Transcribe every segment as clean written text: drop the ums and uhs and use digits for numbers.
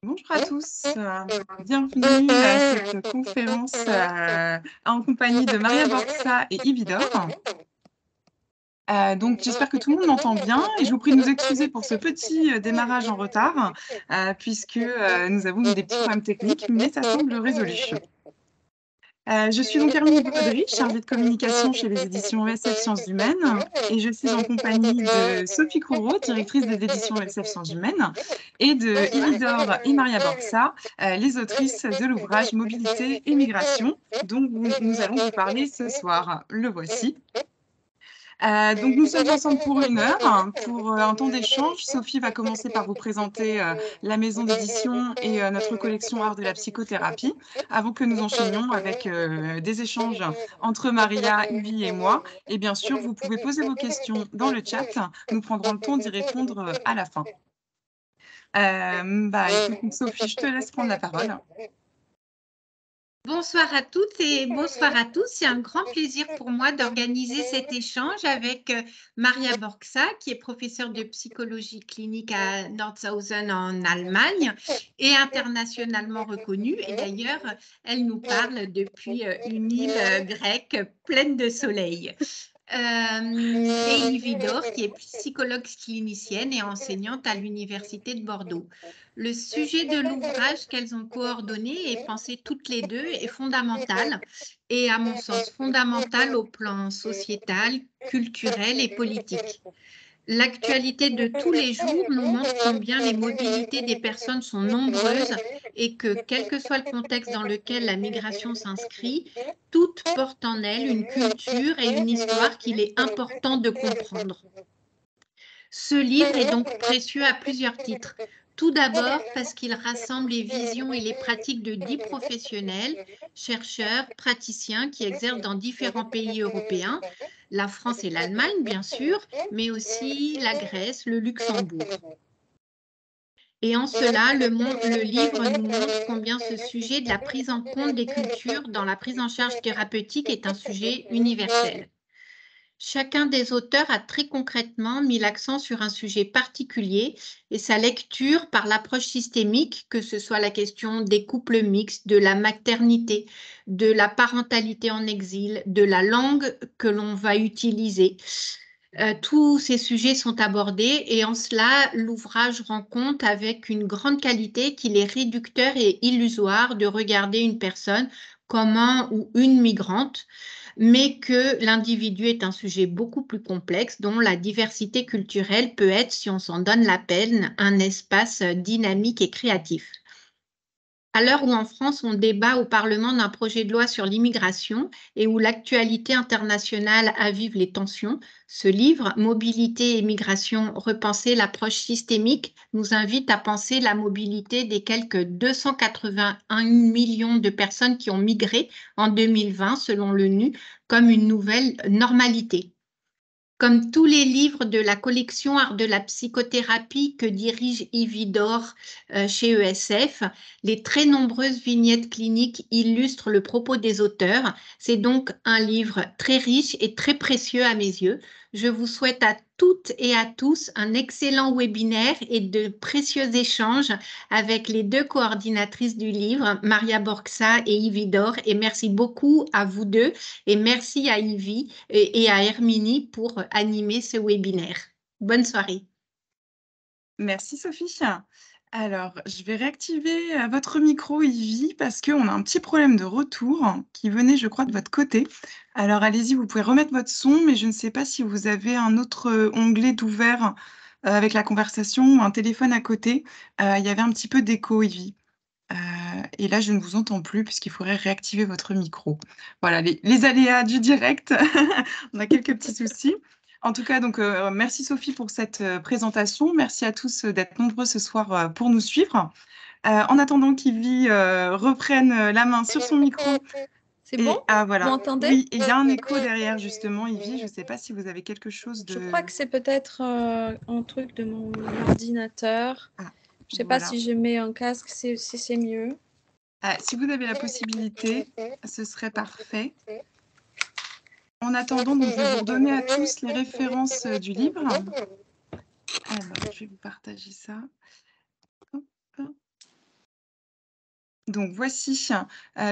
Bonjour à tous, bienvenue à cette conférence en compagnie de Maria Borxa et Yvidor. Donc j'espère que tout le monde m'entend bien et je vous prie de nous excuser pour ce petit démarrage en retard puisque nous avons eu des petits problèmes techniques, mais ça semble résolu. Je suis donc Hermine Baudry, chargée de communication chez les éditions ESF Sciences Humaines et je suis en compagnie de Sophie Coureau, directrice des éditions ESF Sciences Humaines, et de Yvidor et Maria Borxa, les autrices de l'ouvrage Mobilité et migration, dont nous allons vous parler ce soir. Le voici. Donc nous sommes ensemble pour 1 heure, pour un temps d'échange. Sophie va commencer par vous présenter la maison d'édition et notre collection Art de la psychothérapie, avant que nous enchaînions avec des échanges entre Maria, Yvi et moi. Et bien sûr, vous pouvez poser vos questions dans le chat. Nous prendrons le temps d'y répondre à la fin. Écoute, Sophie, je te laisse prendre la parole. Bonsoir à toutes et bonsoir à tous. C'est un grand plaisir pour moi d'organiser cet échange avec Maria Borxa, qui est professeure de psychologie clinique à Nordhausen en Allemagne et internationalement reconnue. Et d'ailleurs, elle nous parle depuis une île grecque pleine de soleil. Et Yvidor, qui est psychologue clinicienne et enseignante à l'Université de Bordeaux. Le sujet de l'ouvrage qu'elles ont coordonné et pensé toutes les deux est fondamental et, à mon sens, fondamental au plan sociétal, culturel et politique. L'actualité de tous les jours nous montre combien les mobilités des personnes sont nombreuses et que, quel que soit le contexte dans lequel la migration s'inscrit, toutes portent en elles une culture et une histoire qu'il est important de comprendre. Ce livre est donc précieux à plusieurs titres. Tout d'abord parce qu'il rassemble les visions et les pratiques de 10 professionnels, chercheurs, praticiens qui exercent dans différents pays européens, la France et l'Allemagne bien sûr, mais aussi la Grèce, le Luxembourg. Et en cela, le livre nous montre combien ce sujet de la prise en compte des cultures dans la prise en charge thérapeutique est un sujet universel. Chacun des auteurs a très concrètement mis l'accent sur un sujet particulier et sa lecture par l'approche systémique, que ce soit la question des couples mixtes, de la maternité, de la parentalité en exil, de la langue que l'on va utiliser. Tous ces sujets sont abordés et en cela, l'ouvrage rend compte avec une grande qualité qu'il est réducteur et illusoire de regarder une personne comme un ou une migrante, mais que l'individu est un sujet beaucoup plus complexe dont la diversité culturelle peut être, si on s'en donne la peine, un espace dynamique et créatif. À l'heure où en France, on débat au Parlement d'un projet de loi sur l'immigration et où l'actualité internationale avive les tensions, ce livre, Mobilité et migration, repenser l'approche systémique, nous invite à penser la mobilité des quelques 281 millions de personnes qui ont migré en 2020, selon l'ONU, comme une nouvelle normalité. Comme tous les livres de la collection Art de la psychothérapie que dirige Yvidor chez ESF, les très nombreuses vignettes cliniques illustrent le propos des auteurs. C'est donc un livre très riche et très précieux à mes yeux. Je vous souhaite à toutes et à tous un excellent webinaire et de précieux échanges avec les deux coordinatrices du livre, Maria Borxa et Yvidor. Et merci beaucoup à vous deux et merci à Yvi et à Herminie pour animer ce webinaire. Bonne soirée. Merci Sophie. Alors, je vais réactiver votre micro, Yvi, parce qu'on a un petit problème de retour qui venait, je crois, de votre côté. Alors, allez-y, vous pouvez remettre votre son, mais je ne sais pas si vous avez un autre onglet d'ouvert avec la conversation ou un téléphone à côté. Il y avait un petit peu d'écho, Yvi. Et là, je ne vous entends plus puisqu'il faudrait réactiver votre micro. Voilà, les aléas du direct. On a quelques petits soucis. En tout cas, donc, merci Sophie pour cette présentation. Merci à tous d'être nombreux ce soir pour nous suivre. En attendant qu'Yvi reprenne la main sur son micro. C'est bon? Ah voilà. Vous m'entendez? Oui, et il y a un écho derrière justement, Yvi. Je ne sais pas si vous avez quelque chose de... Je crois que c'est peut-être un truc de mon ordinateur. Ah, Je sais voilà. pas si je mets un casque, si c'est mieux. Si vous avez la possibilité, ce serait parfait. En attendant, donc, je vais vous redonner à tous les références du livre. Alors, je vais vous partager ça. Hop, hop. Donc voici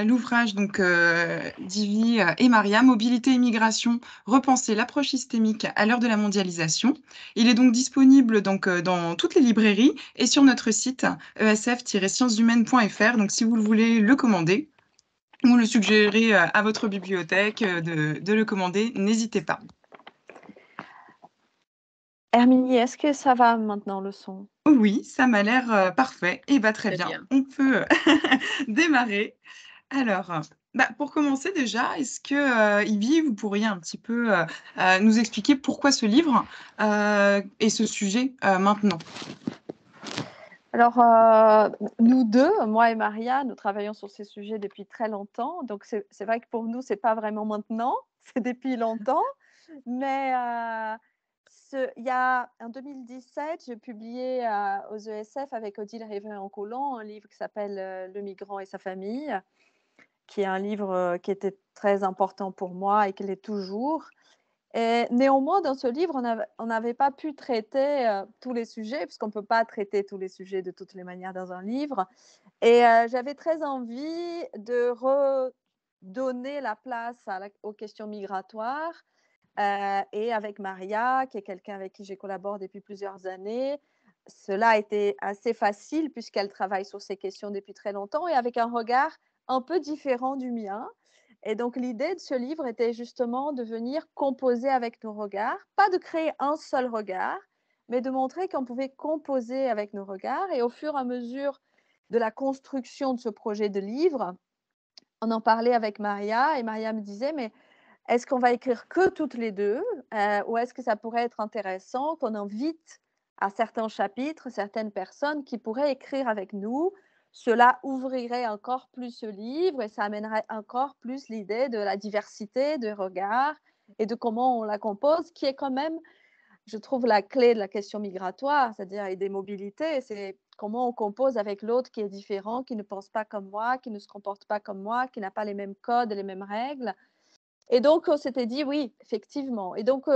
l'ouvrage d'Ivy et Maria, Mobilité et migration, repenser l'approche systémique à l'heure de la mondialisation. Il est donc disponible dans toutes les librairies et sur notre site esf-scienceshumaines.fr. Donc si vous voulez le commander ou le suggérer à votre bibliothèque de le commander, n'hésitez pas. Herminie, est-ce que ça va maintenant le son? Oui, ça m'a l'air parfait. Et bah, très Très bien, bien. on peut démarrer. Alors, pour commencer déjà, est-ce que Ivy, vous pourriez un petit peu nous expliquer pourquoi ce livre et ce sujet maintenant? Alors, nous deux, moi et Maria, nous travaillons sur ces sujets depuis très longtemps. Donc, c'est vrai que pour nous, ce n'est pas vraiment maintenant, c'est depuis longtemps. Mais il y a, en 2017, j'ai publié aux ESF avec Odile Rivet-en-Colomb un livre qui s'appelle Le migrant et sa famille, qui est un livre qui était très important pour moi et qui l'est toujours. Et néanmoins, dans ce livre, on n'avait pas pu traiter tous les sujets, puisqu'on ne peut pas traiter tous les sujets de toutes les manières dans un livre. Et j'avais très envie de redonner la place aux questions migratoires. Et avec Maria, qui est quelqu'un avec qui je collabore depuis plusieurs années, cela a été assez facile puisqu'elle travaille sur ces questions depuis très longtemps et avec un regard un peu différent du mien. Et donc, l'idée de ce livre était justement de venir composer avec nos regards, pas de créer un seul regard, mais de montrer qu'on pouvait composer avec nos regards. Et au fur et à mesure de la construction de ce projet de livre, on en parlait avec Maria et Maria me disait, mais est-ce qu'on va écrire que toutes les deux ou est-ce que ça pourrait être intéressant qu'on invite à certains chapitres certaines personnes qui pourraient écrire avec nous? Cela ouvrirait encore plus ce livre et ça amènerait encore plus l'idée de la diversité de regards et de comment on la compose, qui est quand même, je trouve, la clé de la question migratoire, c'est-à-dire et des mobilités. C'est comment on compose avec l'autre qui est différent, qui ne pense pas comme moi, qui ne se comporte pas comme moi, qui n'a pas les mêmes codes et les mêmes règles. Et donc, on s'était dit oui, effectivement. Et donc,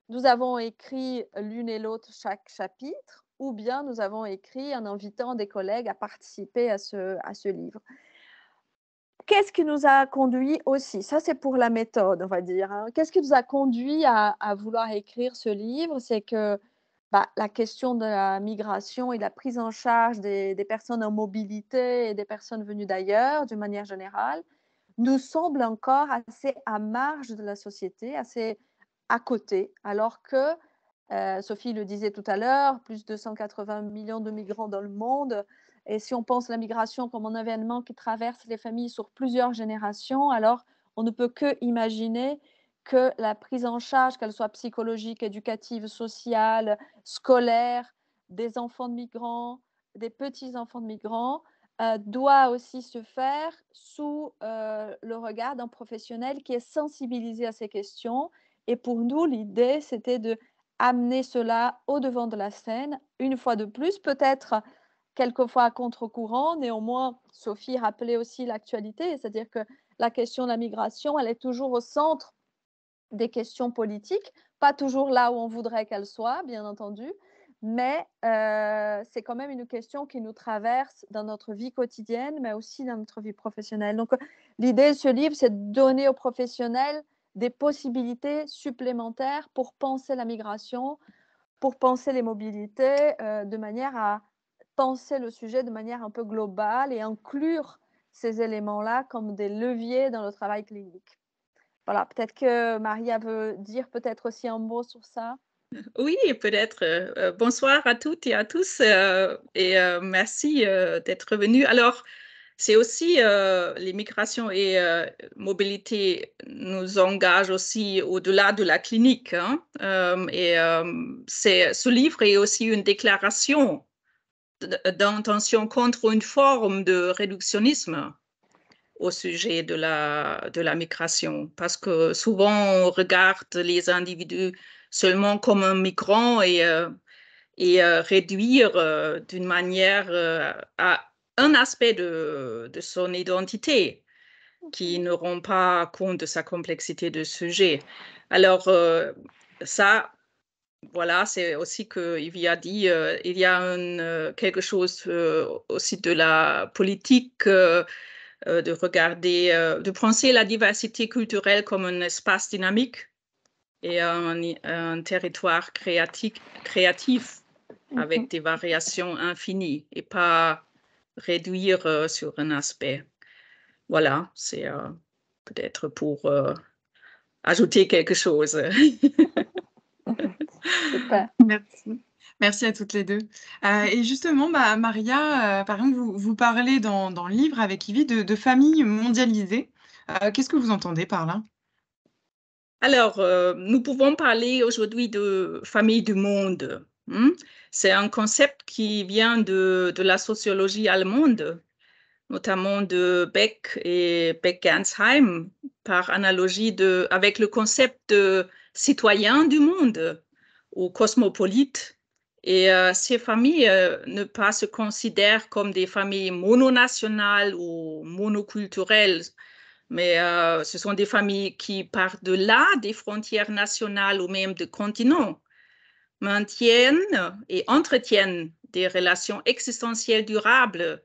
nous avons écrit l'une et l'autre chaque chapitre, ou bien nous avons écrit en invitant des collègues à participer à ce livre. Qu'est-ce qui nous a conduit aussi? Ça, c'est pour la méthode, on va dire. Qu'est-ce qui nous a conduit à vouloir écrire ce livre? C'est que la question de la migration et de la prise en charge des personnes en mobilité et des personnes venues d'ailleurs, d'une manière générale, nous semble encore assez à marge de la société, assez à côté, alors que, Sophie le disait tout à l'heure, plus de 180 millions de migrants dans le monde. Et si on pense la migration comme un événement qui traverse les familles sur plusieurs générations, alors on ne peut que imaginer que la prise en charge, qu'elle soit psychologique, éducative, sociale, scolaire, des enfants de migrants, des petits-enfants de migrants, doit aussi se faire sous le regard d'un professionnel qui est sensibilisé à ces questions. Et pour nous, l'idée, c'était de amener cela au devant de la scène, une fois de plus, peut-être quelquefois à contre-courant. Néanmoins, Sophie rappelait aussi l'actualité, c'est-à-dire que la question de la migration, elle est toujours au centre des questions politiques, pas toujours là où on voudrait qu'elle soit, bien entendu, mais c'est quand même une question qui nous traverse dans notre vie quotidienne, mais aussi dans notre vie professionnelle. Donc, l'idée de ce livre, c'est de donner aux professionnels des possibilités supplémentaires pour penser la migration, pour penser les mobilités, de manière à penser le sujet de manière un peu globale et inclure ces éléments-là comme des leviers dans le travail clinique. Voilà, peut-être que Maria veut dire peut-être aussi un mot sur ça. Oui, peut-être. Bonsoir à toutes et à tous merci d'être venus. Alors, c'est aussi les migrations et mobilité nous engagent aussi au-delà de la clinique. Ce livre est aussi une déclaration d'intention contre une forme de réductionnisme au sujet de la migration, parce que souvent on regarde les individus seulement comme un migrant et réduire d'une manière à un aspect de son identité qui ne rend pas compte de sa complexité de sujet. Alors ça, voilà, c'est aussi qu'il y a dit, il y a quelque chose aussi de la politique, de regarder, de penser la diversité culturelle comme un espace dynamique et un territoire créatif avec des variations infinies et pas réduire sur un aspect. Voilà, c'est peut-être pour ajouter quelque chose. Super. Merci. Merci à toutes les deux. Et justement, Maria, par exemple, vous parlez dans le livre avec Yvi de famille mondialisée. Qu'est-ce que vous entendez par là? Alors, nous pouvons parler aujourd'hui de famille du monde. C'est un concept qui vient de la sociologie allemande, notamment de Beck et Beck-Gernsheim, par analogie avec le concept de citoyen du monde ou cosmopolite. Et ces familles ne pas se considèrent comme des familles mononationales ou monoculturelles, mais ce sont des familles qui partent de là, des frontières nationales ou même de continents, maintiennent et entretiennent des relations existentielles durables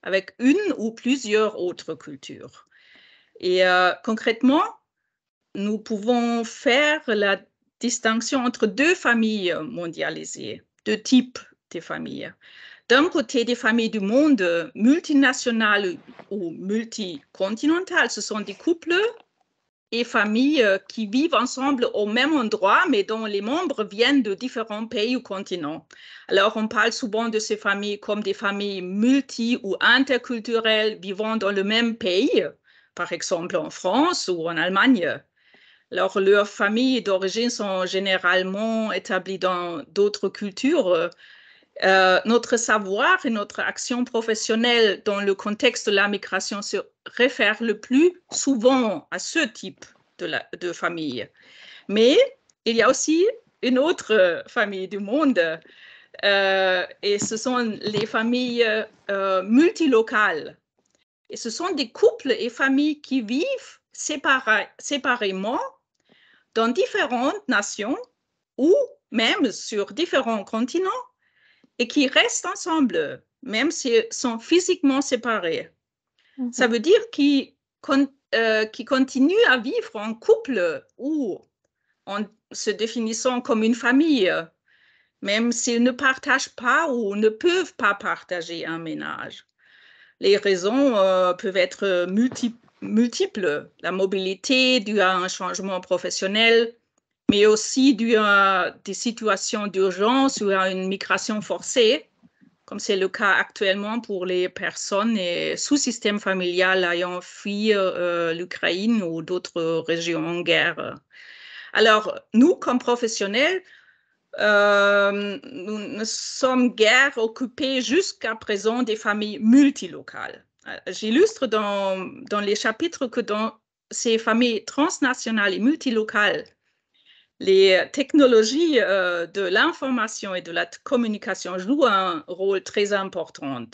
avec une ou plusieurs autres cultures. Et concrètement, nous pouvons faire la distinction entre deux familles mondialisées, deux types de familles. D'un côté, des familles du monde multinationales ou multicontinentales, ce sont des couples et familles qui vivent ensemble au même endroit, mais dont les membres viennent de différents pays ou continents. Alors, on parle souvent de ces familles comme des familles multi- ou interculturelles vivant dans le même pays, par exemple en France ou en Allemagne. Alors, leurs familles d'origine sont généralement établies dans d'autres cultures. Notre savoir et notre action professionnelle dans le contexte de la migration se réfèrent le plus souvent à ce type de famille. Mais il y a aussi une autre famille du monde, et ce sont les familles multilocales. Et ce sont des couples et familles qui vivent séparément dans différentes nations ou même sur différents continents et qui restent ensemble, même s'ils sont physiquement séparés. Ça veut dire qu'ils continuent à vivre en couple ou en se définissant comme une famille, même s'ils ne partagent pas ou ne peuvent pas partager un ménage. Les raisons peuvent être multiples. La mobilité due à un changement professionnel, mais aussi due à des situations d'urgence ou à une migration forcée, comme c'est le cas actuellement pour les personnes sous système familial ayant fui l'Ukraine ou d'autres régions en guerre. Alors, nous, comme professionnels, nous ne sommes guère occupés jusqu'à présent des familles multilocales. J'illustre dans les chapitres que dans ces familles transnationales et multilocales, les technologies de l'information et de la communication jouent un rôle très important.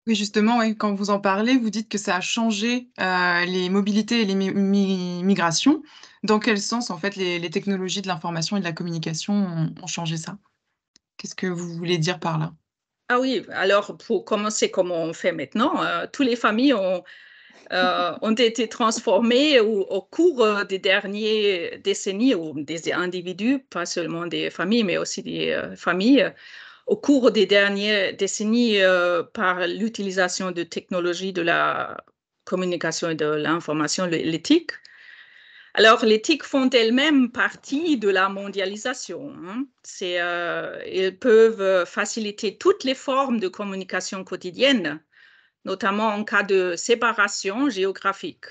Oui, justement, ouais, quand vous en parlez, vous dites que ça a changé les mobilités et les migrations. Dans quel sens, en fait, les technologies de l'information et de la communication ont changé ça? Qu'est-ce que vous voulez dire par là? Ah oui, alors pour commencer comme on fait maintenant, toutes les familles ont été transformées au cours des dernières décennies, ou des individus, pas seulement des familles, mais aussi des familles, au cours des dernières décennies par l'utilisation de technologies de la communication et de l'information, l'éthique. Alors, l'éthique font elles-mêmes partie de la mondialisation. Ils peuvent faciliter toutes les formes de communication quotidienne, notamment en cas de séparation géographique,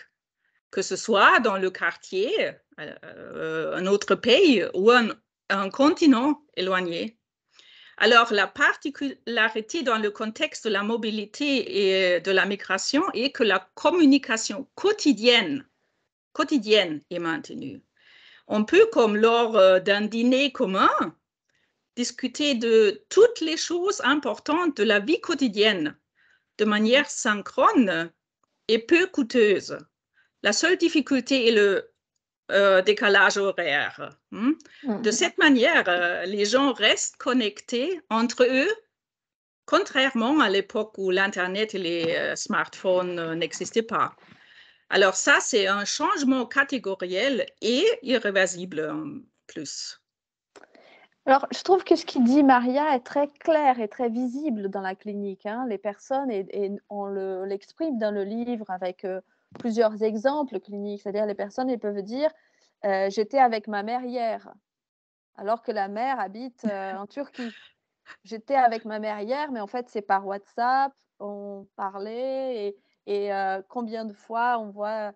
que ce soit dans le quartier, un autre pays ou un continent éloigné. Alors, la particularité dans le contexte de la mobilité et de la migration est que la communication quotidienne est maintenue. On peut, comme lors d'un dîner commun, discuter de toutes les choses importantes de la vie quotidienne de manière synchrone et peu coûteuse. La seule difficulté est le décalage horaire. De cette manière, les gens restent connectés entre eux, contrairement à l'époque où l'Internet et les smartphones n'existaient pas. Alors ça, c'est un changement catégoriel et irréversible en plus. Alors, je trouve que ce qu'il dit Maria est très clair et très visible dans la clinique. Les personnes, et on l'exprime dans le livre avec plusieurs exemples cliniques, c'est-à-dire les personnes, elles peuvent dire j'étais avec ma mère hier, alors que la mère habite en Turquie. J'étais avec ma mère hier, mais en fait, c'est par WhatsApp, on parlait, et combien de fois on voit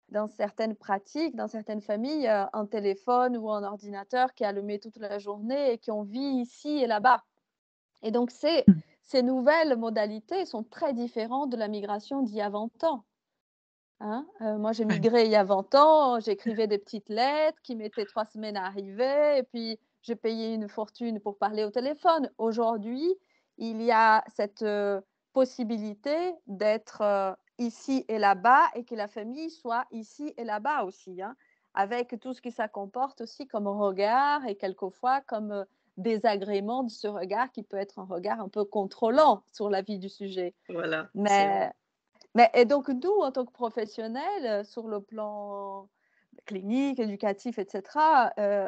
dans certaines pratiques, dans certaines familles, un téléphone ou un ordinateur qui est allumé toute la journée et qu'on vit ici et là-bas. Et donc, ces nouvelles modalités sont très différentes de la migration d'il y a 20 ans. Moi, j'ai migré il y a 20 ans, j'écrivais des petites lettres qui mettaient 3 semaines à arriver, et puis je payais une fortune pour parler au téléphone. Aujourd'hui, il y a cette possibilité d'être ici et là-bas, et que la famille soit ici et là-bas aussi, avec tout ce que ça comporte aussi comme regard, et quelquefois comme désagrément de ce regard qui peut être un regard un peu contrôlant sur la vie du sujet. Voilà. Et donc, nous, en tant que professionnels, sur le plan clinique, éducatif, etc.,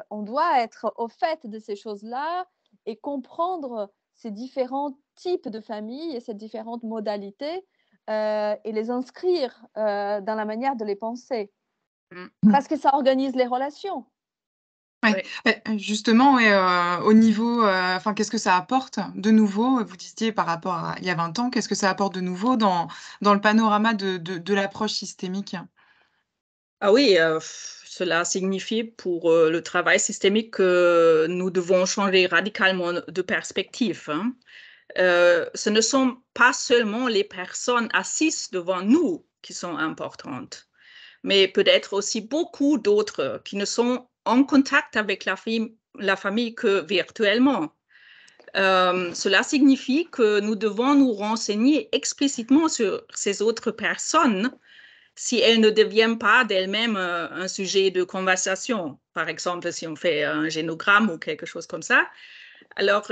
on doit être au fait de ces choses-là et comprendre ces différents types de familles et ces différentes modalités, et les inscrire dans la manière de les penser. Parce que ça organise les relations. Ouais. Justement, au niveau, qu'est-ce que ça apporte de nouveau? Vous disiez par rapport à il y a 20 ans, qu'est-ce que ça apporte de nouveau dans le panorama de l'approche systémique? Ah oui, cela signifie pour le travail systémique que nous devons changer radicalement de perspective. Ce ne sont pas seulement les personnes assises devant nous qui sont importantes, mais peut-être aussi beaucoup d'autres qui ne sont en contact avec la famille que virtuellement. Cela signifie que nous devons nous renseigner explicitement sur ces autres personnes si elles ne deviennent pas d'elles-mêmes un sujet de conversation. Par exemple, si on fait un génogramme ou quelque chose comme ça, alors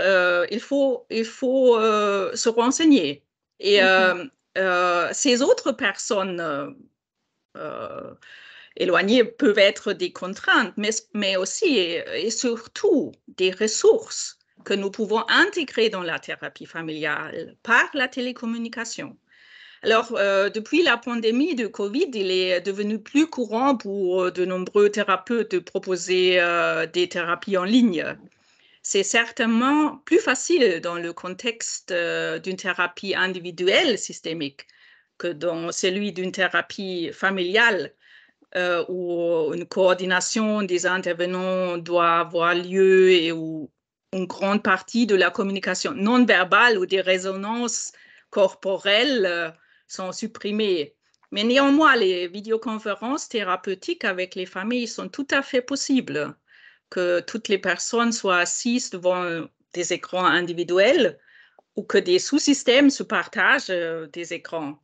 il faut se renseigner. Et ces autres personnes éloignées peuvent être des contraintes, mais aussi et surtout des ressources que nous pouvons intégrer dans la thérapie familiale par la télécommunication. Alors, depuis la pandémie de Covid, il est devenu plus courant pour de nombreux thérapeutes de proposer des thérapies en ligne. C'est certainement plus facile dans le contexte d'une thérapie individuelle systémique que dans celui d'une thérapie familiale, où une coordination des intervenants doit avoir lieu et où une grande partie de la communication non verbale ou des résonances corporelles sont supprimées. Mais néanmoins, les vidéoconférences thérapeutiques avec les familles sont tout à fait possibles, que toutes les personnes soient assises devant des écrans individuels ou que des sous-systèmes se partagent des écrans.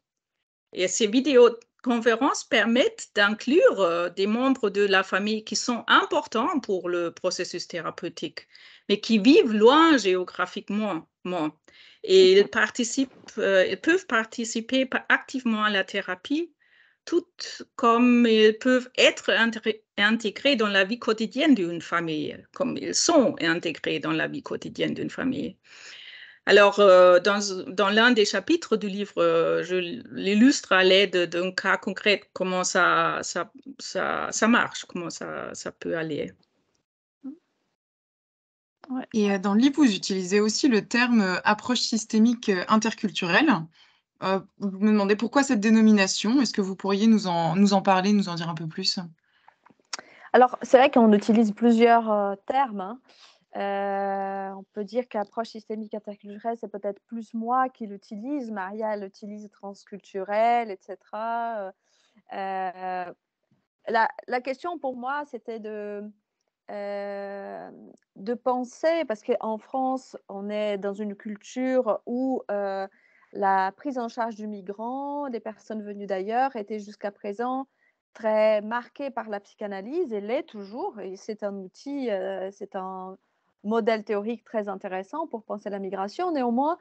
Et ces vidéoconférences permettent d'inclure des membres de la famille qui sont importants pour le processus thérapeutique, mais qui vivent loin géographiquement. Et ils peuvent participer activement à la thérapie, tout comme ils peuvent être intégrés dans la vie quotidienne d'une famille, comme ils sont intégrés dans la vie quotidienne d'une famille. Alors, dans l'un des chapitres du livre, je l'illustre à l'aide d'un cas concret, comment ça marche, comment ça peut aller. Et dans le livre, vous utilisez aussi le terme approche systémique interculturelle. Vous me demandez pourquoi cette dénomination. Est-ce que vous pourriez nous en parler, nous en dire un peu plus? Alors, c'est vrai qu'on utilise plusieurs termes. On peut dire qu'approche systémique interculturelle, c'est peut-être plus moi qui l'utilise. Maria, elle utilise transculturelle, etc. La question pour moi, c'était de penser, parce qu'en France, on est dans une culture où la prise en charge du migrant, des personnes venues d'ailleurs, était jusqu'à présent très marquée par la psychanalyse, et l'est toujours. Et c'est un outil, c'est un modèle théorique très intéressant pour penser la migration. Néanmoins,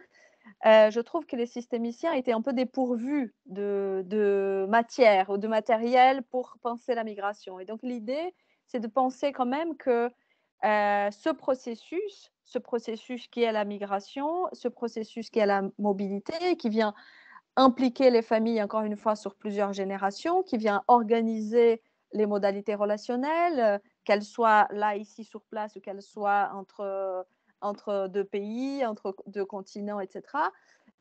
je trouve que les systémiciens étaient un peu dépourvus de matière ou de matériel pour penser la migration. Et donc l'idée, c'est de penser quand même que ce processus qui est la migration, ce processus qui est la mobilité, qui vient impliquer les familles, encore une fois, sur plusieurs générations, qui vient organiser les modalités relationnelles, qu'elles soient là, ici, sur place, ou qu'elles soient entre deux pays, entre deux continents, etc.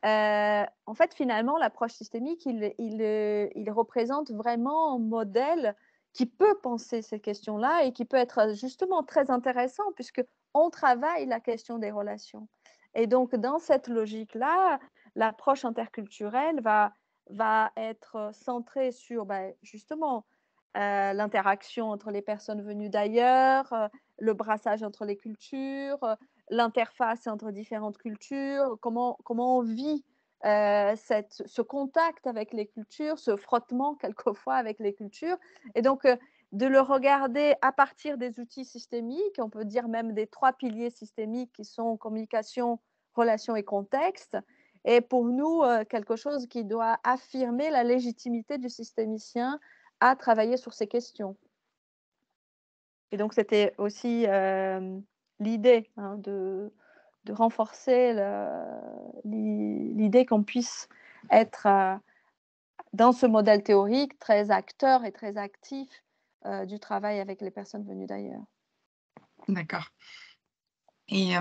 En fait, finalement, l'approche systémique, il représente vraiment un modèle qui peut penser ces questions-là et qui peut être justement très intéressant puisqu'on travaille la question des relations. Et donc, dans cette logique-là, l'approche interculturelle va être centrée sur justement l'interaction entre les personnes venues d'ailleurs, le brassage entre les cultures, l'interface entre différentes cultures, comment on vit ce contact avec les cultures, ce frottement quelquefois avec les cultures. Et donc, de le regarder à partir des outils systémiques, on peut dire même des 3 piliers systémiques qui sont communication, relation et contexte, est pour nous quelque chose qui doit affirmer la légitimité du systémicien à travailler sur ces questions. Et donc, c'était aussi l'idée de renforcer l'idée qu'on puisse être dans ce modèle théorique très acteur et très actif du travail avec les personnes venues d'ailleurs. D'accord. Et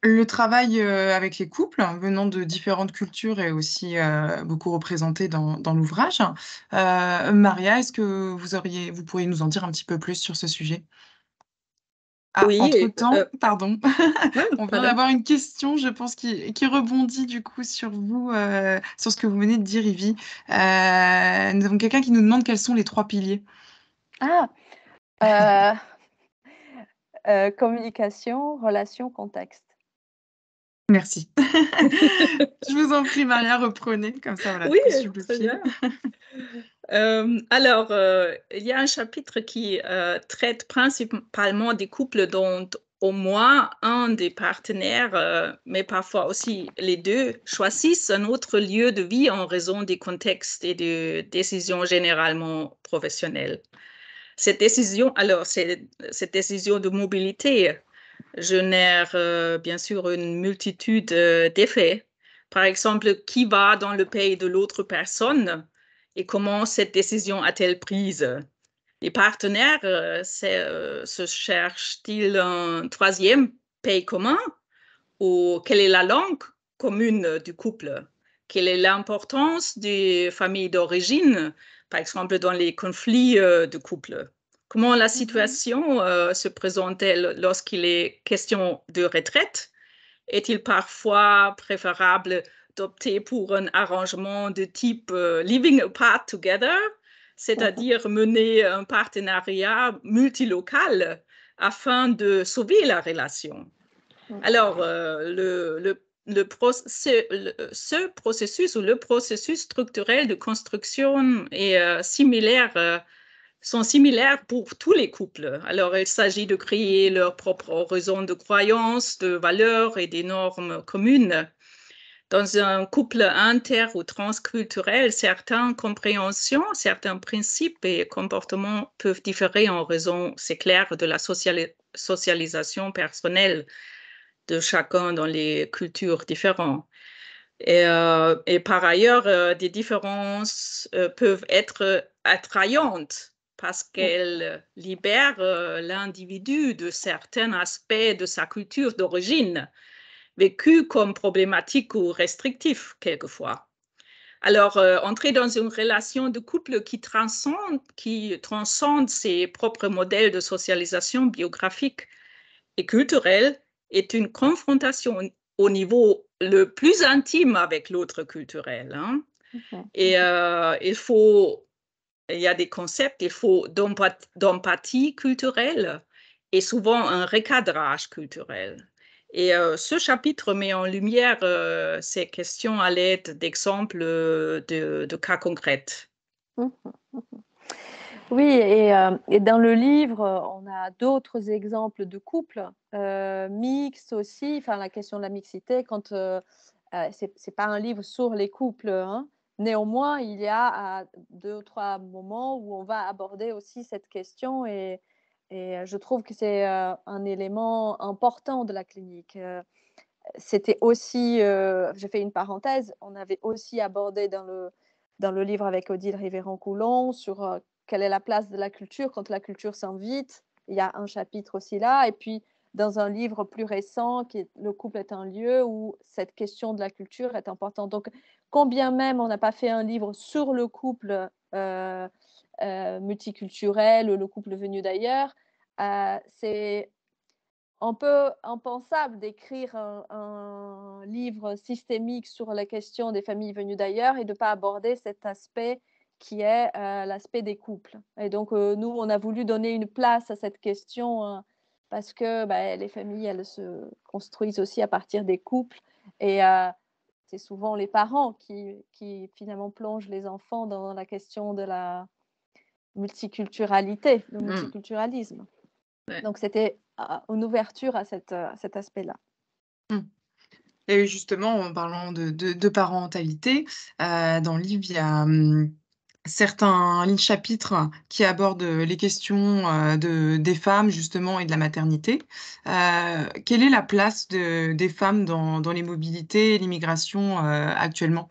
le travail avec les couples venant de différentes cultures est aussi beaucoup représenté dans l'ouvrage. Maria, est-ce que vous pourriez nous en dire un petit peu plus sur ce sujet? Ah, Oui, entre-temps, pardon, ouais, on vient pardon. d'avoir une question, je pense, qui rebondit du coup sur vous, sur ce que vous venez de dire, Ivy. Nous avons quelqu'un qui nous demande quels sont les 3 piliers. Communication, relation, contexte. Merci. Je vous en prie, Maria, reprenez, comme ça, voilà, Oui, poursuivre le très fil. bien. Alors, il y a un chapitre qui traite principalement des couples dont au moins un des partenaires, mais parfois aussi les deux, choisissent un autre lieu de vie en raison des contextes et de décisions généralement professionnelles. Cette décision de mobilité génère bien sûr une multitude d'effets. Par exemple, qui va dans le pays de l'autre personne et comment cette décision a-t-elle prise? Les partenaires se cherchent-ils un 3e pays commun ou quelle est la langue commune du couple? Quelle est l'importance des familles d'origine, par exemple dans les conflits de couple? Comment la situation se présente-t-elle lorsqu'il est question de retraite? Est-il parfois préférable d'opter pour un arrangement de type living apart together, c'est-à-dire mener un partenariat multilocal afin de sauver la relation? Alors, ce processus ou le processus structurel de construction est sont similaires pour tous les couples. Alors, il s'agit de créer leur propre horizon de croyances, de valeurs et des normes communes. Dans un couple inter- ou transculturel, certaines compréhensions, certains principes et comportements peuvent différer en raison, c'est clair, de la socialisation personnelle de chacun dans les cultures différentes. Et par ailleurs, des différences peuvent être attrayantes parce qu'elles libèrent l'individu de certains aspects de sa culture d'origine, vécus comme problématiques ou restrictifs quelquefois. Alors, entrer dans une relation de couple qui transcende ses propres modèles de socialisation biographique et culturelle est une confrontation au niveau le plus intime avec l'autre culturel. Hein? Et il y a des concepts, il faut d'empathie culturelle et souvent un recadrage culturel. Et ce chapitre met en lumière ces questions à l'aide d'exemples de cas concrets. Oui, et dans le livre, on a d'autres exemples de couples mixtes aussi. Enfin, la question de la mixité, quand c'est pas un livre sur les couples, hein. Néanmoins, il y a 2 ou 3 moments où on va aborder aussi cette question et je trouve que c'est un élément important de la clinique. C'était aussi, je fais une parenthèse, on avait aussi abordé dans le livre avec Odile Rivéran-Coulon sur quelle est la place de la culture quand la culture s'invite. Il y a un chapitre aussi là. Et puis, dans un livre plus récent, qui est Le couple est un lieu, où cette question de la culture est importante. Donc, quand bien même on n'a pas fait un livre sur le couple multiculturel, le couple venu d'ailleurs, c'est un peu impensable d'écrire un livre systémique sur la question des familles venues d'ailleurs et de ne pas aborder cet aspect qui est l'aspect des couples. Et donc, nous, on a voulu donner une place à cette question parce que les familles, elles se construisent aussi à partir des couples. Et c'est souvent les parents qui finalement plongent les enfants dans la question de la multiculturalité, le multiculturalisme. Ouais. Donc, c'était une ouverture à cet aspect-là. Et justement, en parlant de parentalité, dans le livre, il y a certains chapitres qui abordent les questions des femmes, justement, et de la maternité. Quelle est la place des femmes dans les mobilités et l'immigration actuellement?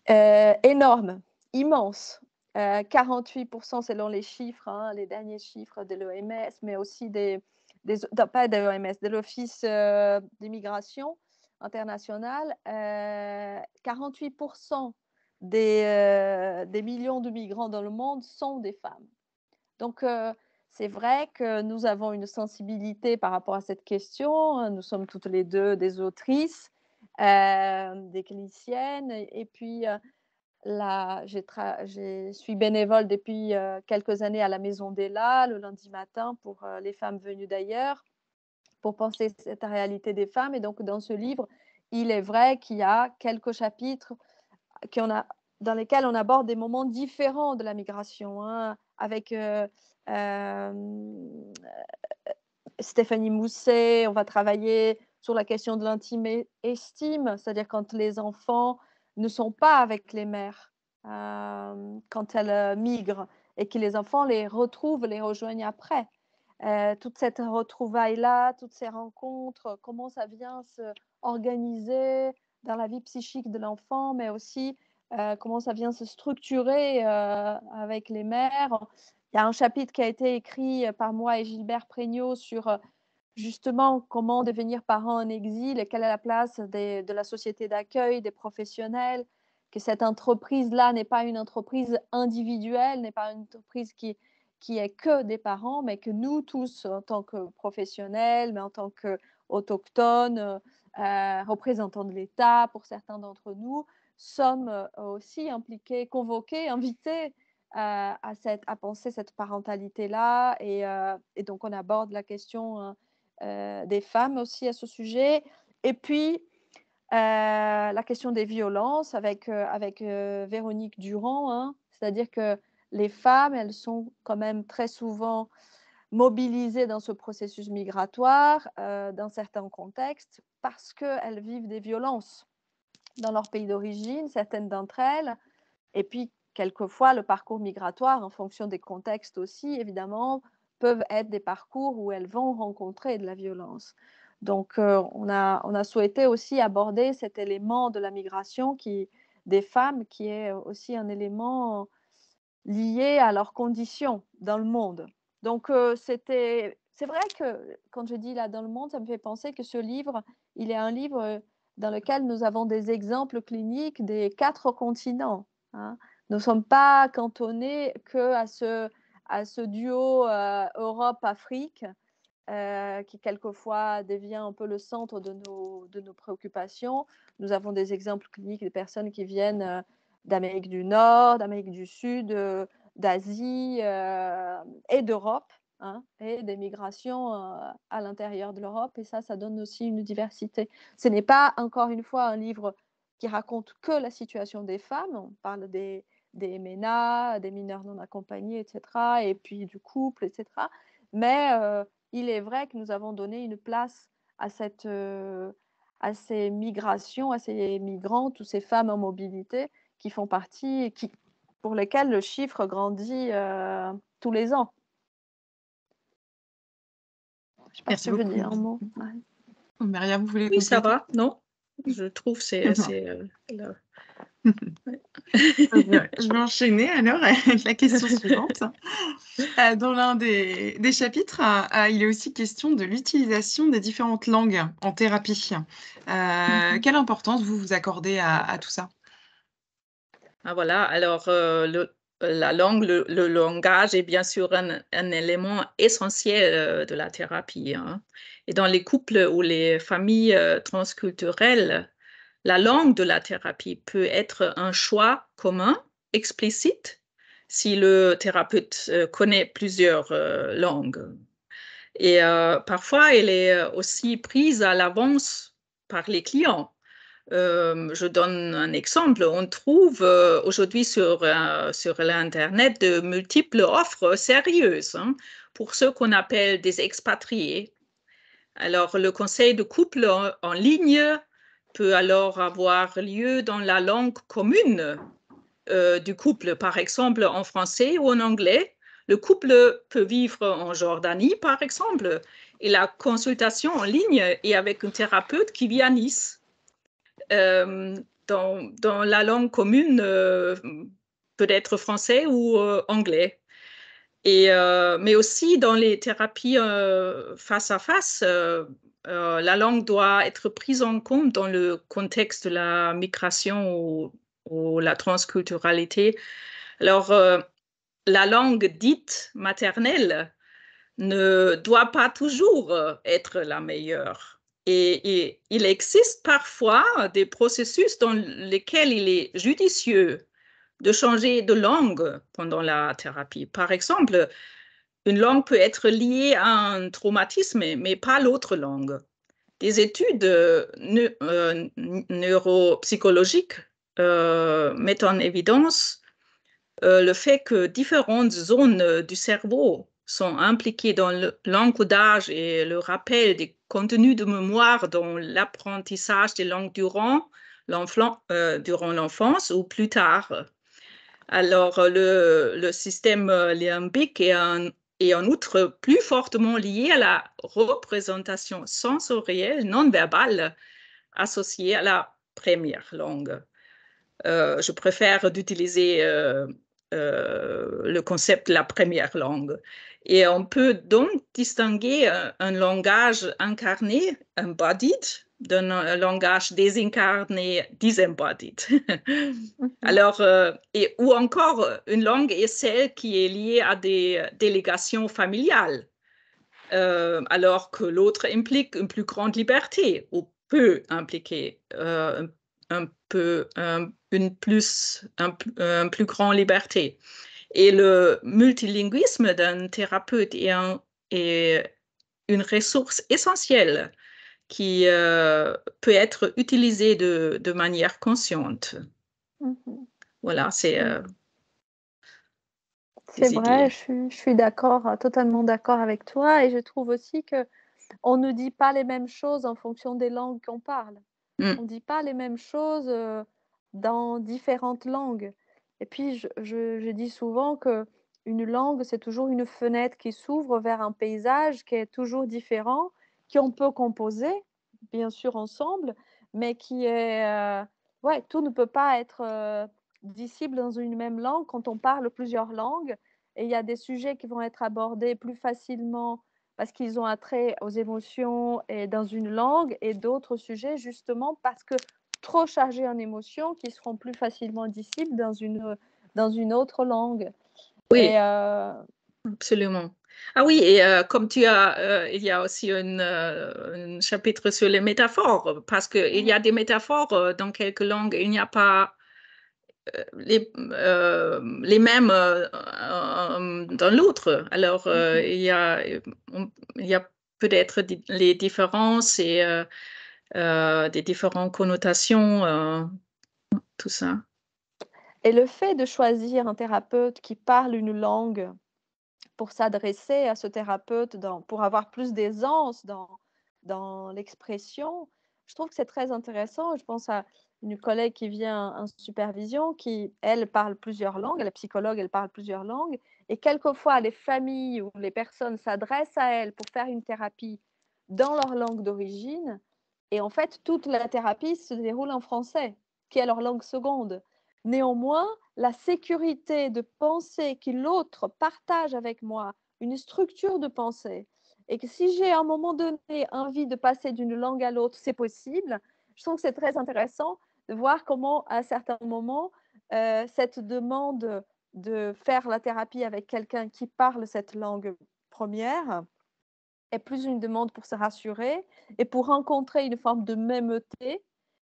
Énorme, immense. 48% selon les chiffres, hein, les derniers chiffres de l'OMS, mais aussi pas de l'OMS, de l'Office d'immigration internationale. 48% des millions de migrants dans le monde sont des femmes. Donc, c'est vrai que nous avons une sensibilité par rapport à cette question. Nous sommes toutes les deux des autrices, des cliniciennes. Et puis, là, je suis bénévole depuis quelques années à la Maison d'Ella, le lundi matin, pour les femmes venues d'ailleurs, pour penser cette réalité des femmes. Et donc, dans ce livre, il est vrai qu'il y a quelques chapitres dans lesquels on aborde des moments différents de la migration, hein, avec Stéphanie Mousset. On va travailler sur la question de l'intime estime, c'est-à-dire quand les enfants ne sont pas avec les mères, quand elles migrent, et que les enfants les retrouvent, les rejoignent après. Toute cette retrouvaille-là, toutes ces rencontres, comment ça vient s'organiser dans la vie psychique de l'enfant, mais aussi comment ça vient se structurer avec les mères. Il y a un chapitre qui a été écrit par moi et Gilbert Prégnot sur justement comment devenir parent en exil et quelle est la place de la société d'accueil, des professionnels, que cette entreprise-là n'est pas une entreprise individuelle, n'est pas une entreprise qui est que des parents, mais que nous tous, en tant que professionnels, mais en tant qu'autochtones, représentants de l'État, pour certains d'entre nous, sommes aussi impliqués, convoqués, invités à penser cette parentalité-là. Et donc, on aborde la question des femmes aussi à ce sujet. Et puis, la question des violences avec Véronique Durand, hein, c'est-à-dire que les femmes, elles sont quand même très souvent mobilisées dans ce processus migratoire, dans certains contextes, parce qu'elles vivent des violences dans leur pays d'origine, certaines d'entre elles, et puis quelquefois le parcours migratoire, en fonction des contextes aussi, évidemment, peuvent être des parcours où elles vont rencontrer de la violence. Donc, on a souhaité aussi aborder cet élément de la migration des femmes, qui est aussi un élément lié à leurs conditions dans le monde. Donc, c'est vrai que quand je dis là dans le monde, ça me fait penser que ce livre, il est un livre dans lequel nous avons des exemples cliniques des 4 continents, hein. Nous ne sommes pas cantonnés qu'à ce duo Europe-Afrique qui quelquefois devient un peu le centre de nos préoccupations. Nous avons des exemples cliniques de personnes qui viennent d'Amérique du Nord, d'Amérique du Sud, d'Asie et d'Europe, hein, et des migrations à l'intérieur de l'Europe. Et ça donne aussi une diversité. Ce n'est pas, encore une fois, un livre qui raconte que la situation des femmes. On parle des des MNA, des mineurs non accompagnés, etc., et puis du couple, etc. Mais il est vrai que nous avons donné une place à à ces migrations, à ces migrants, toutes ces femmes en mobilité qui font partie, pour lesquelles le chiffre grandit tous les ans. Je sais pas si tu veux dire un mot. Ouais. Maria, vous voulez Oui, ça compléter? va, non? Je trouve c'est là. Je vais enchaîner alors avec la question suivante. Dans l'un des chapitres, il est aussi question de l'utilisation des différentes langues en thérapie. Quelle importance vous accordez à tout ça? Ah, voilà, alors la langue, le langage est bien sûr un élément essentiel de la thérapie, hein. Et dans les couples ou les familles transculturelles, la langue de la thérapie peut être un choix commun, explicite, si le thérapeute connaît plusieurs langues. Et parfois, elle est aussi prise à l'avance par les clients. Je donne un exemple. On trouve aujourd'hui sur l'Internet de multiples offres sérieuses, hein, pour ceux qu'on appelle des expatriés. Alors, le conseil de couple en ligne peut alors avoir lieu dans la langue commune du couple, par exemple en français ou en anglais. Le couple peut vivre en Jordanie, par exemple, et la consultation en ligne est avec un thérapeute qui vit à Nice. Dans la langue commune, peut-être français ou anglais. Mais aussi dans les thérapies face à face, la langue doit être prise en compte dans le contexte de la migration ou la transculturalité. Alors, la langue dite maternelle ne doit pas toujours être la meilleure. Et il existe parfois des processus dans lesquels il est judicieux de changer de langue pendant la thérapie. Par exemple, une langue peut être liée à un traumatisme, mais pas l'autre langue. Des études neuropsychologiques mettent en évidence le fait que différentes zones du cerveau sont impliquées dans l'encodage et le rappel des contenus de mémoire dans l'apprentissage des langues durant l'enfance ou plus tard. Alors, le système limbique est en outre plus fortement lié à la représentation sensorielle non verbale associée à la première langue. Je préfère d'utiliser le concept de la première langue. Et on peut donc distinguer un langage incarné, embodied, d'un langage désincarné, disembodied. Alors, ou encore, une langue est celle qui est liée à des délégations familiales, alors que l'autre implique une plus grande liberté ou peut impliquer une plus grande liberté. Et le multilinguisme d'un thérapeute est une ressource essentielle qui peut être utilisée de manière consciente. Voilà, c'est vrai, je suis d'accord, totalement d'accord avec toi, et je trouve aussi que on ne dit pas les mêmes choses en fonction des langues qu'on parle. On ne dit pas les mêmes choses dans différentes langues. Et puis, je dis souvent qu'une langue, c'est toujours une fenêtre qui s'ouvre vers un paysage qui est toujours différent, qu'on peut composer, bien sûr, ensemble, mais qui est... ouais, tout ne peut pas être dissible dans une même langue quand on parle plusieurs langues. Et il y a des sujets qui vont être abordés plus facilement parce qu'ils ont attrait aux émotions et dans une langue, et d'autres sujets justement parce que trop chargés en émotions qui seront plus facilement dissibles dans une autre langue. Oui, absolument. Ah oui, et comme il y a aussi un chapitre sur les métaphores, parce qu'il y a des métaphores dans quelques langues, il n'y a pas les mêmes dans l'autre. Alors, il y a peut-être les différences et des différentes connotations, tout ça. Et le fait de choisir un thérapeute qui parle une langue pour s'adresser à ce thérapeute, pour avoir plus d'aisance dans l'expression, je trouve que c'est très intéressant. Je pense à une collègue qui vient en supervision, qui, elle, parle plusieurs langues, elle est psychologue, elle parle plusieurs langues, et quelquefois les familles ou les personnes s'adressent à elle pour faire une thérapie dans leur langue d'origine, et en fait, toute la thérapie se déroule en français, qui est leur langue seconde. Néanmoins, la sécurité de penser que l'autre partage avec moi une structure de pensée et que si j'ai à un moment donné envie de passer d'une langue à l'autre, c'est possible. Je trouve que c'est très intéressant de voir comment, à certains moments, cette demande de faire la thérapie avec quelqu'un qui parle cette langue première est plus une demande pour se rassurer et pour rencontrer une forme de mêmeté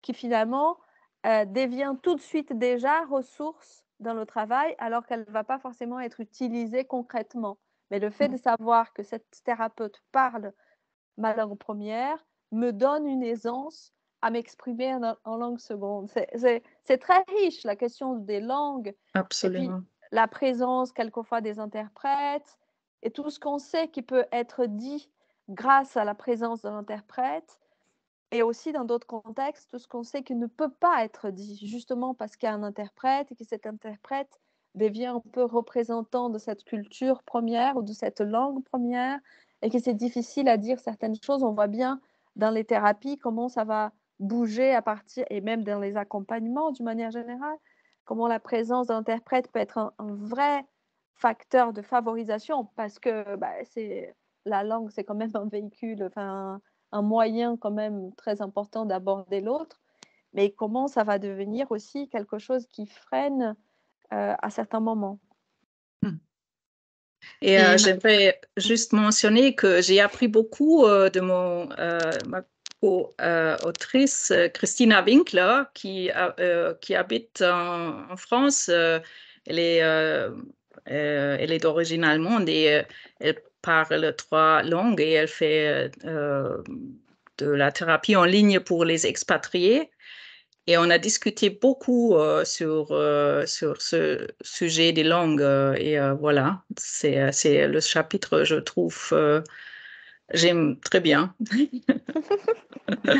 qui finalement devient tout de suite déjà ressource dans le travail alors qu'elle ne va pas forcément être utilisée concrètement. Mais le fait de savoir que cette thérapeute parle ma langue première me donne une aisance à m'exprimer en langue seconde. C'est très riche, la question des langues. Absolument. Et puis, la présence quelquefois des interprètes et tout ce qu'on sait qui peut être dit grâce à la présence de l'interprète. Et aussi dans d'autres contextes, tout ce qu'on sait qui ne peut pas être dit, justement parce qu'il y a un interprète et que cet interprète devient un peu représentant de cette culture première ou de cette langue première et que c'est difficile à dire certaines choses. On voit bien dans les thérapies comment ça va bouger à partir, et même dans les accompagnements d'une manière générale, comment la présence d'interprète peut être un vrai facteur de favorisation parce que la langue, c'est quand même un véhicule, enfin, un moyen quand même très important d'aborder l'autre, mais comment ça va devenir aussi quelque chose qui freine à certains moments. Et j'aimerais juste mentionner que j'ai appris beaucoup de ma co-autrice Christina Winkler, qui habite en France. Elle est d'origine allemande et elle parle 3 langues et elle fait de la thérapie en ligne pour les expatriés. Et on a discuté beaucoup sur ce sujet des langues. Et voilà, c'est le chapitre, je trouve, j'aime très bien.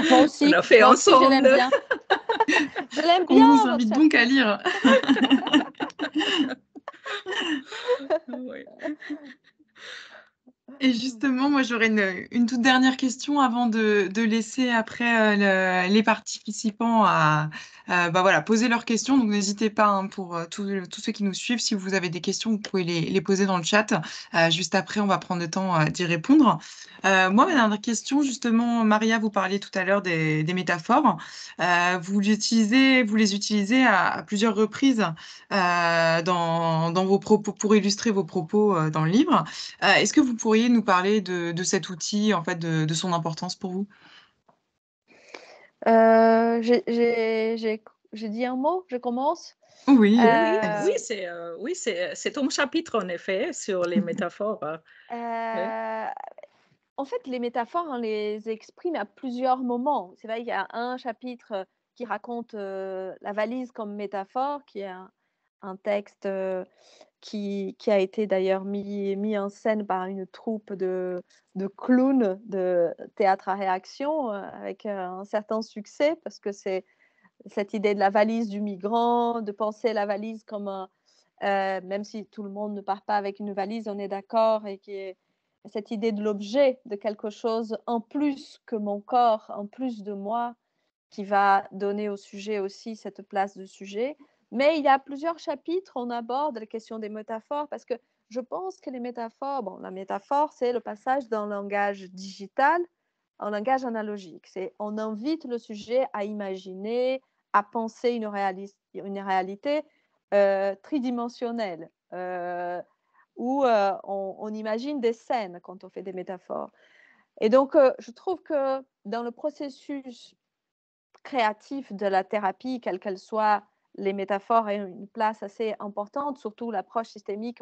Moi aussi, On a fait je l'aime ensemble. bien. Je l'aime On bien. vous invite donc à lire. Oui. Et justement, moi, j'aurais une toute dernière question avant de laisser après les participants à voilà, poser leurs questions. Donc, n'hésitez pas hein, pour tous ceux qui nous suivent. Si vous avez des questions, vous pouvez les poser dans le chat. Juste après, on va prendre le temps d'y répondre. Moi, ma dernière question, justement, Maria, vous parliez tout à l'heure des métaphores. Vous les utilisez à plusieurs reprises dans vos propos, pour illustrer vos propos dans le livre. Est-ce que vous pourriez nous parler de cet outil, en fait, de son importance pour vous? J'ai dit un mot, je commence. Oui, Oui, c'est ton chapitre, en effet, sur les métaphores. Oui. En fait, les métaphores, on les exprime à plusieurs moments. C'est vrai, il y a un chapitre qui raconte la valise comme métaphore, qui est un texte qui a été d'ailleurs mis en scène par une troupe de clowns de théâtre à réaction avec un certain succès, parce que c'est cette idée de la valise du migrant, de penser la valise comme même si tout le monde ne part pas avec une valise, on est d'accord, et qui est cette idée de l'objet, de quelque chose en plus que mon corps, en plus de moi, qui va donner au sujet aussi cette place de sujet. Mais il y a plusieurs chapitres, on aborde la question des métaphores, parce que je pense que les métaphores, la métaphore, c'est le passage d'un langage digital en langage analogique. On invite le sujet à imaginer, à penser une réalité tridimensionnelle, où on imagine des scènes quand on fait des métaphores. Et donc, je trouve que dans le processus créatif de la thérapie, quelle qu'elle soit, les métaphores ont une place assez importante, surtout l'approche systémique,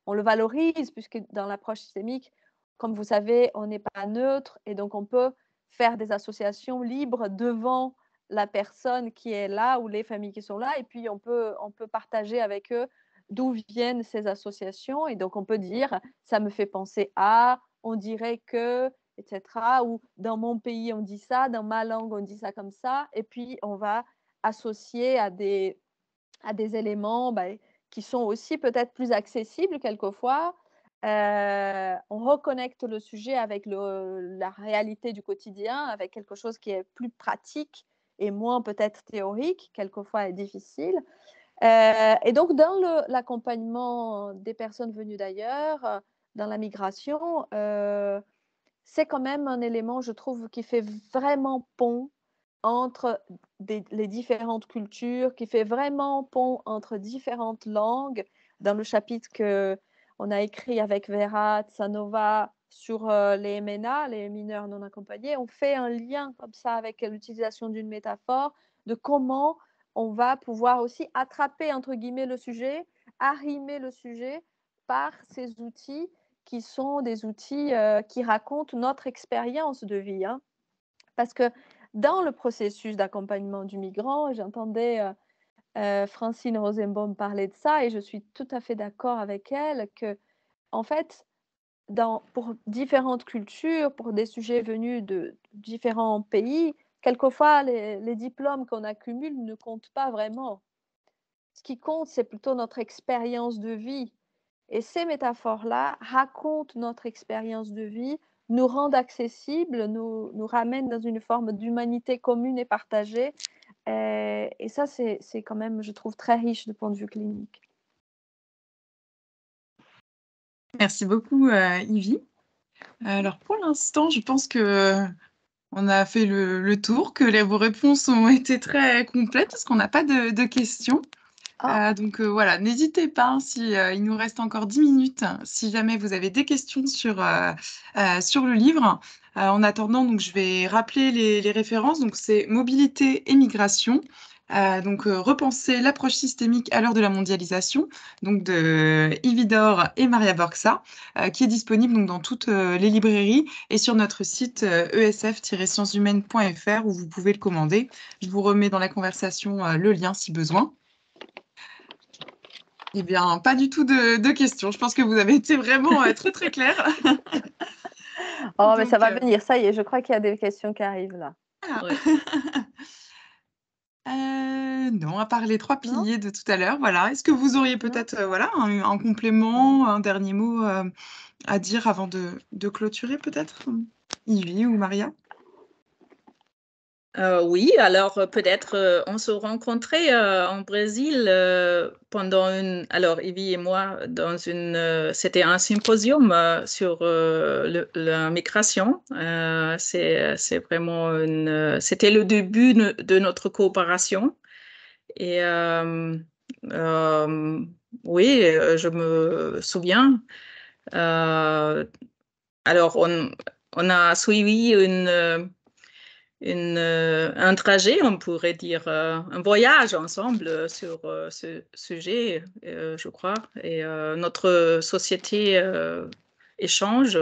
on le valorise, puisque dans l'approche systémique, comme vous savez, on n'est pas neutre, et donc on peut faire des associations libres devant la personne qui est là ou les familles qui sont là, et puis on peut partager avec eux d'où viennent ces associations. Et donc, on peut dire, ça me fait penser à, on dirait que, etc. Ou dans mon pays, on dit ça, dans ma langue, on dit ça comme ça. Et puis, on va associer à des éléments qui sont aussi peut-être plus accessibles quelquefois. On reconnecte le sujet avec la réalité du quotidien, avec quelque chose qui est plus pratique et moins peut-être théorique, quelquefois est difficile. Et donc, dans l'accompagnement des personnes venues d'ailleurs, dans la migration, c'est quand même un élément, je trouve, qui fait vraiment pont entre les différentes cultures, qui fait vraiment pont entre différentes langues. Dans le chapitre qu'on a écrit avec Vera Tsanova sur les MNA, les mineurs non accompagnés, on fait un lien comme ça avec l'utilisation d'une métaphore de comment on va pouvoir aussi attraper, entre guillemets, le sujet, arrimer le sujet par ces outils qui sont des outils qui racontent notre expérience de vie. Hein. Parce que dans le processus d'accompagnement du migrant, j'entendais Francine Rosenbaum parler de ça et je suis tout à fait d'accord avec elle que, en fait, pour différentes cultures, pour des sujets venus de différents pays, quelquefois les diplômes qu'on accumule ne comptent pas vraiment. Ce qui compte, c'est plutôt notre expérience de vie. Et ces métaphores-là racontent notre expérience de vie, nous rendent accessibles, nous ramènent dans une forme d'humanité commune et partagée. Et ça, c'est quand même, je trouve, très riche du point de vue clinique. Merci beaucoup, Yvi. Alors, pour l'instant, je pense que on a fait le tour, que vos réponses ont été très complètes, parce qu'on n'a pas de questions. Donc voilà, n'hésitez pas, il nous reste encore 10 minutes, si jamais vous avez des questions sur le livre. En attendant, donc, je vais rappeler les références. Donc, c'est Mobilité et migration. Donc, repenser l'approche systémique à l'heure de la mondialisation, donc de Ividor et Maria Borxa, qui est disponible donc, dans toutes les librairies et sur notre site esf-scienceshumaines.fr où vous pouvez le commander. Je vous remets dans la conversation le lien si besoin. Eh bien, pas du tout de questions. Je pense que vous avez été vraiment très, très clair. Oh, mais ça va venir, ça y est, je crois qu'il y a des questions qui arrivent là. Voilà. Ouais. Non, à part les 3 piliers de tout à l'heure, voilà. Est-ce que vous auriez peut-être un complément, un dernier mot à dire avant de clôturer peut-être, Yvi ou Maria? Oui, alors peut-être on se rencontrait en Brésil pendant alors Yvi et moi, c'était un symposium sur la migration. C'est vraiment c'était le début de notre coopération. Et oui, je me souviens. Alors on a suivi un trajet, on pourrait dire, un voyage ensemble sur ce sujet, je crois. Et notre société change.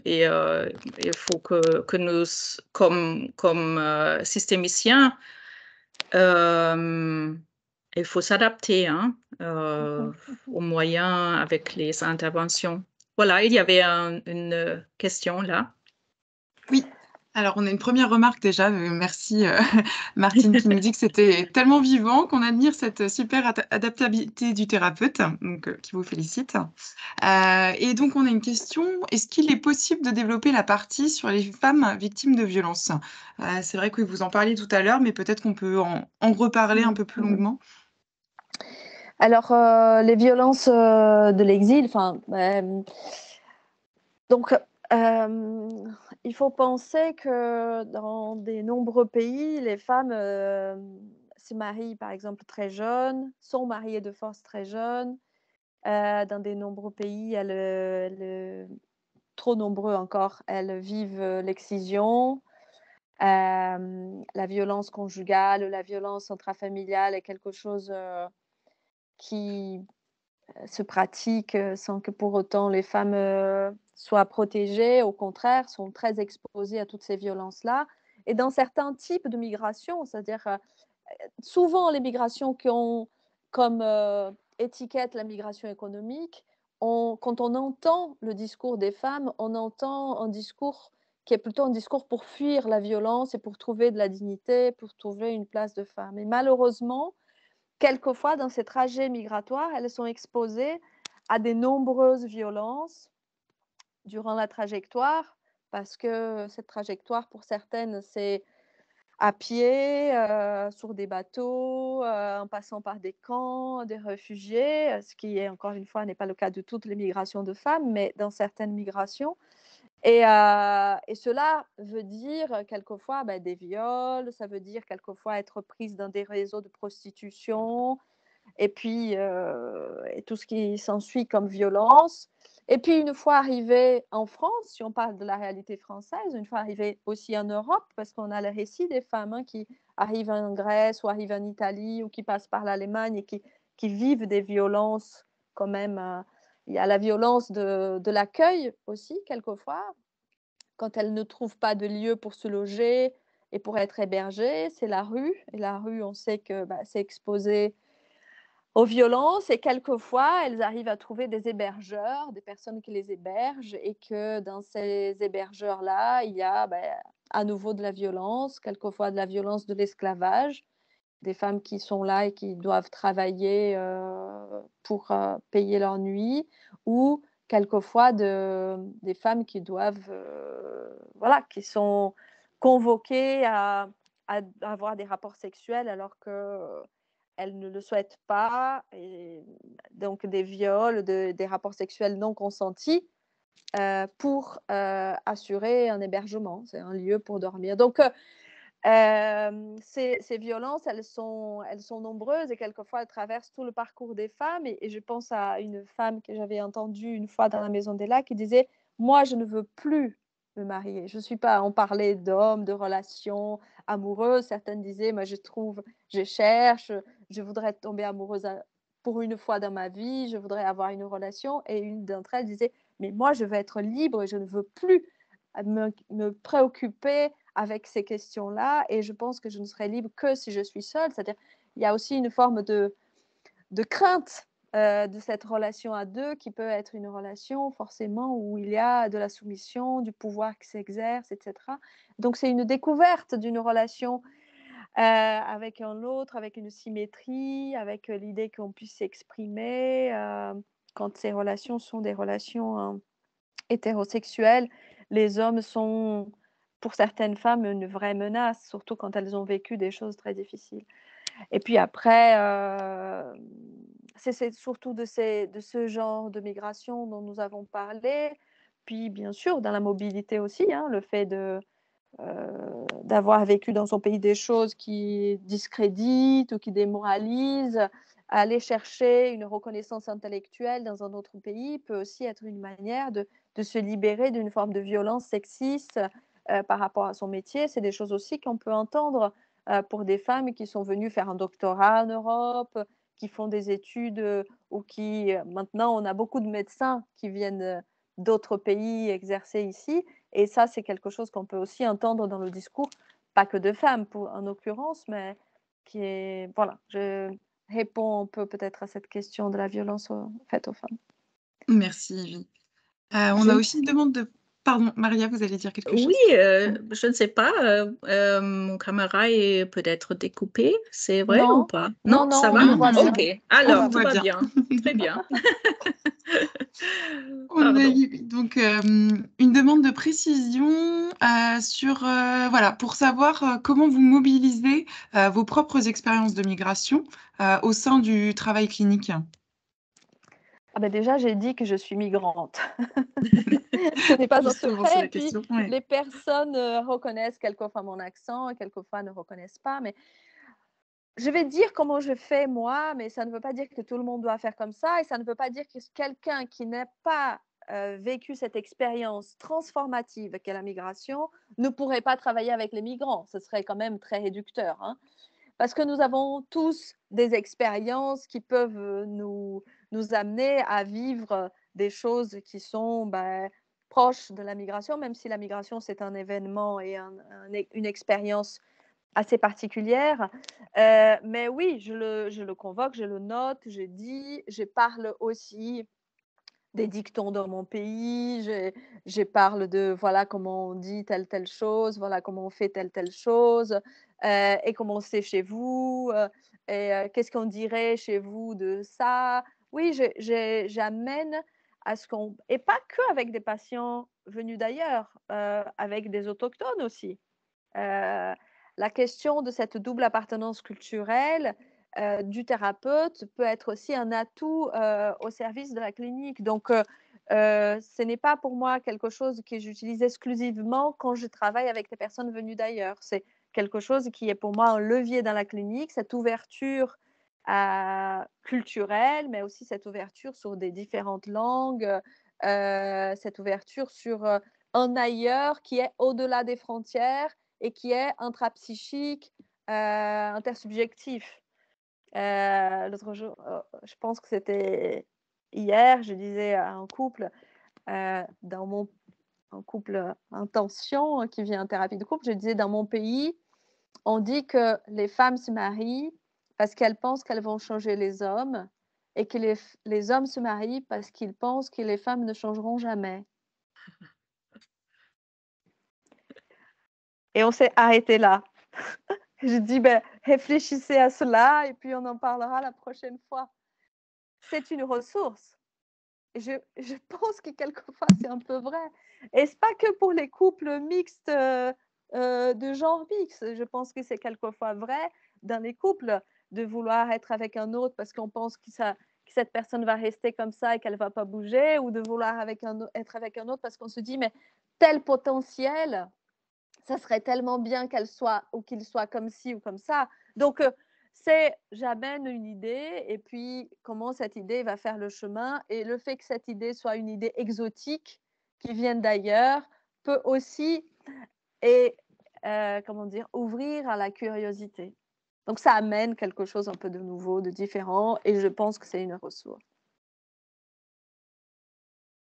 Et il faut que nous, comme systémiciens, il faut s'adapter aux moyens avec les interventions. Voilà, il y avait une question là. Oui. Alors, on a une première remarque déjà. Merci Martine qui nous dit que c'était tellement vivant qu'on admire cette super adaptabilité du thérapeute, donc qui vous félicite. Et donc, on a une question. Est-ce qu'il est possible de développer la partie sur les femmes victimes de violences? C'est vrai que vous en parliez tout à l'heure, mais peut-être qu'on peut en reparler un peu plus longuement. Alors, les violences de l'exil, donc, il faut penser que dans de nombreux pays, les femmes se marient, par exemple, très jeunes, sont mariées de force très jeunes. Dans de nombreux pays, trop nombreux encore, elles vivent l'excision. La violence conjugale, la violence intrafamiliale est quelque chose qui se pratique sans que pour autant les femmes soient protégées. Au contraire, sont très exposées à toutes ces violences-là. Et dans certains types de migrations, c'est-à-dire souvent les migrations qui ont comme étiquette la migration économique, quand on entend le discours des femmes, on entend un discours qui est plutôt un discours pour fuir la violence et pour trouver de la dignité, pour trouver une place de femme. Et malheureusement, quelquefois, dans ces trajets migratoires, elles sont exposées à de nombreuses violences durant la trajectoire, parce que cette trajectoire, pour certaines, c'est à pied, sur des bateaux, en passant par des camps, des réfugiés, ce qui est encore une fois n'est pas le cas de toutes les migrations de femmes, mais dans certaines migrations. Et cela veut dire quelquefois des viols, ça veut dire quelquefois être prise dans des réseaux de prostitution, et puis et tout ce qui s'ensuit comme violence. Et puis une fois arrivé en France, si on parle de la réalité française, une fois arrivé aussi en Europe, parce qu'on a le récit des femmes qui arrivent en Grèce ou arrivent en Italie ou qui passent par l'Allemagne et qui vivent des violences quand même. Il y a la violence de l'accueil aussi, quelquefois, quand elles ne trouvent pas de lieu pour se loger et pour être hébergées, c'est la rue. Et la rue, on sait que c'est exposé aux violences, et quelquefois, elles arrivent à trouver des hébergeurs, des personnes qui les hébergent, et que dans ces hébergeurs-là, il y a à nouveau de la violence, quelquefois de la violence de l'esclavage, des femmes qui sont là et qui doivent travailler pour payer leur nuit, ou quelquefois des femmes qui doivent, qui sont convoquées à avoir des rapports sexuels alors qu'elles ne le souhaitent pas, et donc des viols, des rapports sexuels non consentis pour assurer un hébergement, c'est un lieu pour dormir. Donc, ces violences, elles sont nombreuses, et quelquefois elles traversent tout le parcours des femmes. Et je pense à une femme que j'avais entendue une fois dans la Maison des Lacs qui disait « Moi, je ne veux plus me marier. Je suis pas… » On parlait d'hommes, de relations amoureuses. Certaines disaient « Moi, je cherche, je voudrais tomber amoureuse pour une fois dans ma vie, je voudrais avoir une relation. » Et une d'entre elles disait « Mais moi, je veux être libre et je ne veux plus me préoccuper avec ces questions-là, et je pense que je ne serai libre que si je suis seule. » C'est-à-dire, il y a aussi une forme de crainte de cette relation à deux, qui peut être une relation forcément où il y a de la soumission, du pouvoir qui s'exerce, etc. Donc, c'est une découverte d'une relation avec un autre, avec une symétrie, avec l'idée qu'on puisse s'exprimer quand ces relations sont des relations hétérosexuelles. Les hommes sont, pour certaines femmes, une vraie menace, surtout quand elles ont vécu des choses très difficiles. Et puis après, c'est surtout de ce genre de migration dont nous avons parlé. Puis bien sûr, dans la mobilité aussi, le fait d'avoir vécu dans son pays des choses qui discréditent ou qui démoralisent, aller chercher une reconnaissance intellectuelle dans un autre pays peut aussi être une manière de se libérer d'une forme de violence sexiste par rapport à son métier. C'est des choses aussi qu'on peut entendre pour des femmes qui sont venues faire un doctorat en Europe, qui font des études, ou qui, maintenant, on a beaucoup de médecins qui viennent d'autres pays exercer ici. Et ça, c'est quelque chose qu'on peut aussi entendre dans le discours, pas que de femmes en l'occurrence, mais qui est… Voilà, je réponds un peu peut-être à cette question de la violence faite aux femmes. Merci, Evie. On a aussi une demande de… Pardon, Maria, vous allez dire quelque chose? Oui, je ne sais pas, mon caméra est peut-être découpé, c'est vrai ou pas? Non, ça on va? vous voit bien. Ok, alors vous tout voit va bien. bien, très bien. On a eu donc une demande de précision sur, voilà, pour savoir comment vous mobilisez vos propres expériences de migration au sein du travail clinique. Déjà, j'ai dit que je suis migrante. Ce n'est pas un secret. Et puis, les personnes reconnaissent quelquefois mon accent et quelquefois ne reconnaissent pas. Mais je vais dire comment je fais moi, mais ça ne veut pas dire que tout le monde doit faire comme ça, et ça ne veut pas dire que quelqu'un qui n'a pas vécu cette expérience transformative qu'est la migration ne pourrait pas travailler avec les migrants. Ce serait quand même très réducteur, parce que nous avons tous des expériences qui peuvent nous amener à vivre des choses qui sont proche de la migration, même si la migration, c'est un événement et une expérience assez particulière. Mais oui, je le convoque, je le note, je parle aussi des dictons dans mon pays, je parle de voilà comment on dit telle chose, voilà comment on fait telle chose, et comment c'est chez vous, et qu'est-ce qu'on dirait chez vous de ça. Oui, j'amène à ce qu'on, et pas que avec des patients venus d'ailleurs, avec des autochtones aussi. La question de cette double appartenance culturelle du thérapeute peut être aussi un atout au service de la clinique. Donc, ce n'est pas pour moi quelque chose que j'utilise exclusivement quand je travaille avec des personnes venues d'ailleurs. C'est quelque chose qui est pour moi un levier dans la clinique, cette ouverture culturelle, mais aussi cette ouverture sur des différentes langues, cette ouverture sur un ailleurs qui est au-delà des frontières et qui est intrapsychique, intersubjectif. L'autre jour, je pense que c'était hier, je disais à un couple, un couple intention qui vient en thérapie de couple, je disais dans mon pays, on dit que les femmes se marient parce qu'elles pensent qu'elles vont changer les hommes et que les hommes se marient parce qu'ils pensent que les femmes ne changeront jamais. Et on s'est arrêté là. Je dis, ben, réfléchissez à cela et puis on en parlera la prochaine fois. C'est une ressource. Et je pense que quelquefois, c'est un peu vrai. Et ce n'est pas que pour les couples mixtes de genre mixte. Je pense que c'est quelquefois vrai dans les couples de vouloir être avec un autre parce qu'on pense que cette personne va rester comme ça et qu'elle ne va pas bouger, ou de vouloir être avec un autre parce qu'on se dit, mais tel potentiel, ça serait tellement bien qu'elle soit ou qu'il soit comme ci ou comme ça. Donc, j'amène une idée et puis comment cette idée va faire le chemin. Et le fait que cette idée soit une idée exotique qui vienne d'ailleurs peut aussi ouvrir à la curiosité. Donc, ça amène quelque chose un peu de nouveau, de différent, et je pense que c'est une ressource.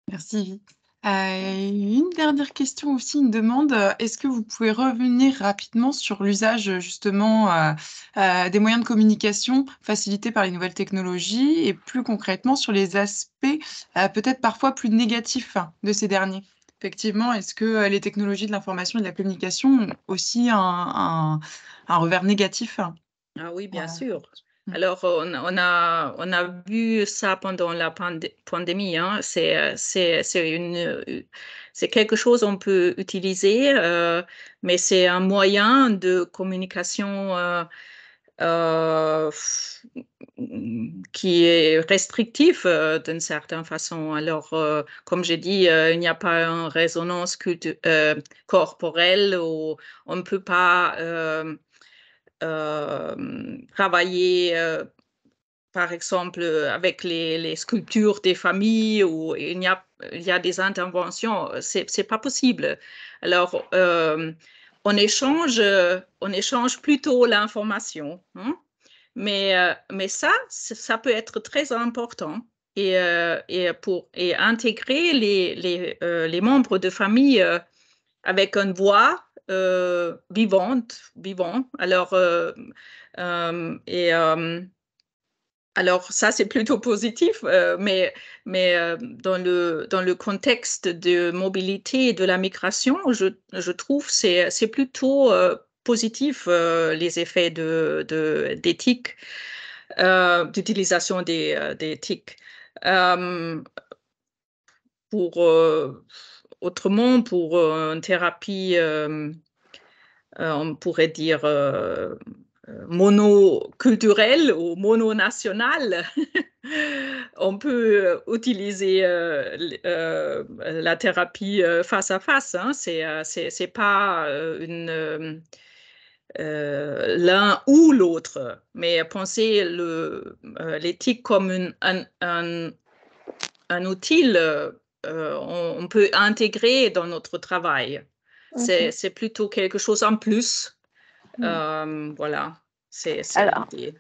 Merci, Vie. Une dernière question aussi, une demande. Est-ce que vous pouvez revenir rapidement sur l'usage justement des moyens de communication facilités par les nouvelles technologies et plus concrètement sur les aspects peut-être parfois plus négatifs de ces derniers? Effectivement, est-ce que les technologies de l'information et de la communication ont aussi un revers négatif? Ah oui, bien Voilà. sûr. Alors, on a vu ça pendant la pandémie. Hein. C'est quelque chose qu'on peut utiliser, mais c'est un moyen de communication qui est restrictif d'une certaine façon. Alors, comme j'ai dit, il n'y a pas une résonance corporelle, ou on ne peut pas travailler, par exemple, avec les sculptures des familles, où il y a des interventions, c'est pas possible. Alors, on échange plutôt l'information, hein? Mais ça peut être très important. Et intégrer les membres de famille avec une voix vivant. Alors, alors ça, c'est plutôt positif, mais dans le contexte de mobilité et de la migration, je trouve que c'est plutôt positif, les effets d'éthique, d'utilisation des TIC. Autrement, pour une thérapie, on pourrait dire monoculturelle ou mononationale, on peut utiliser la thérapie face à face. Hein. C'est pas l'un ou l'autre, mais penser l'éthique comme un outil on peut intégrer dans notre travail. C'est plutôt quelque chose en plus. Voilà, c'est l'idée.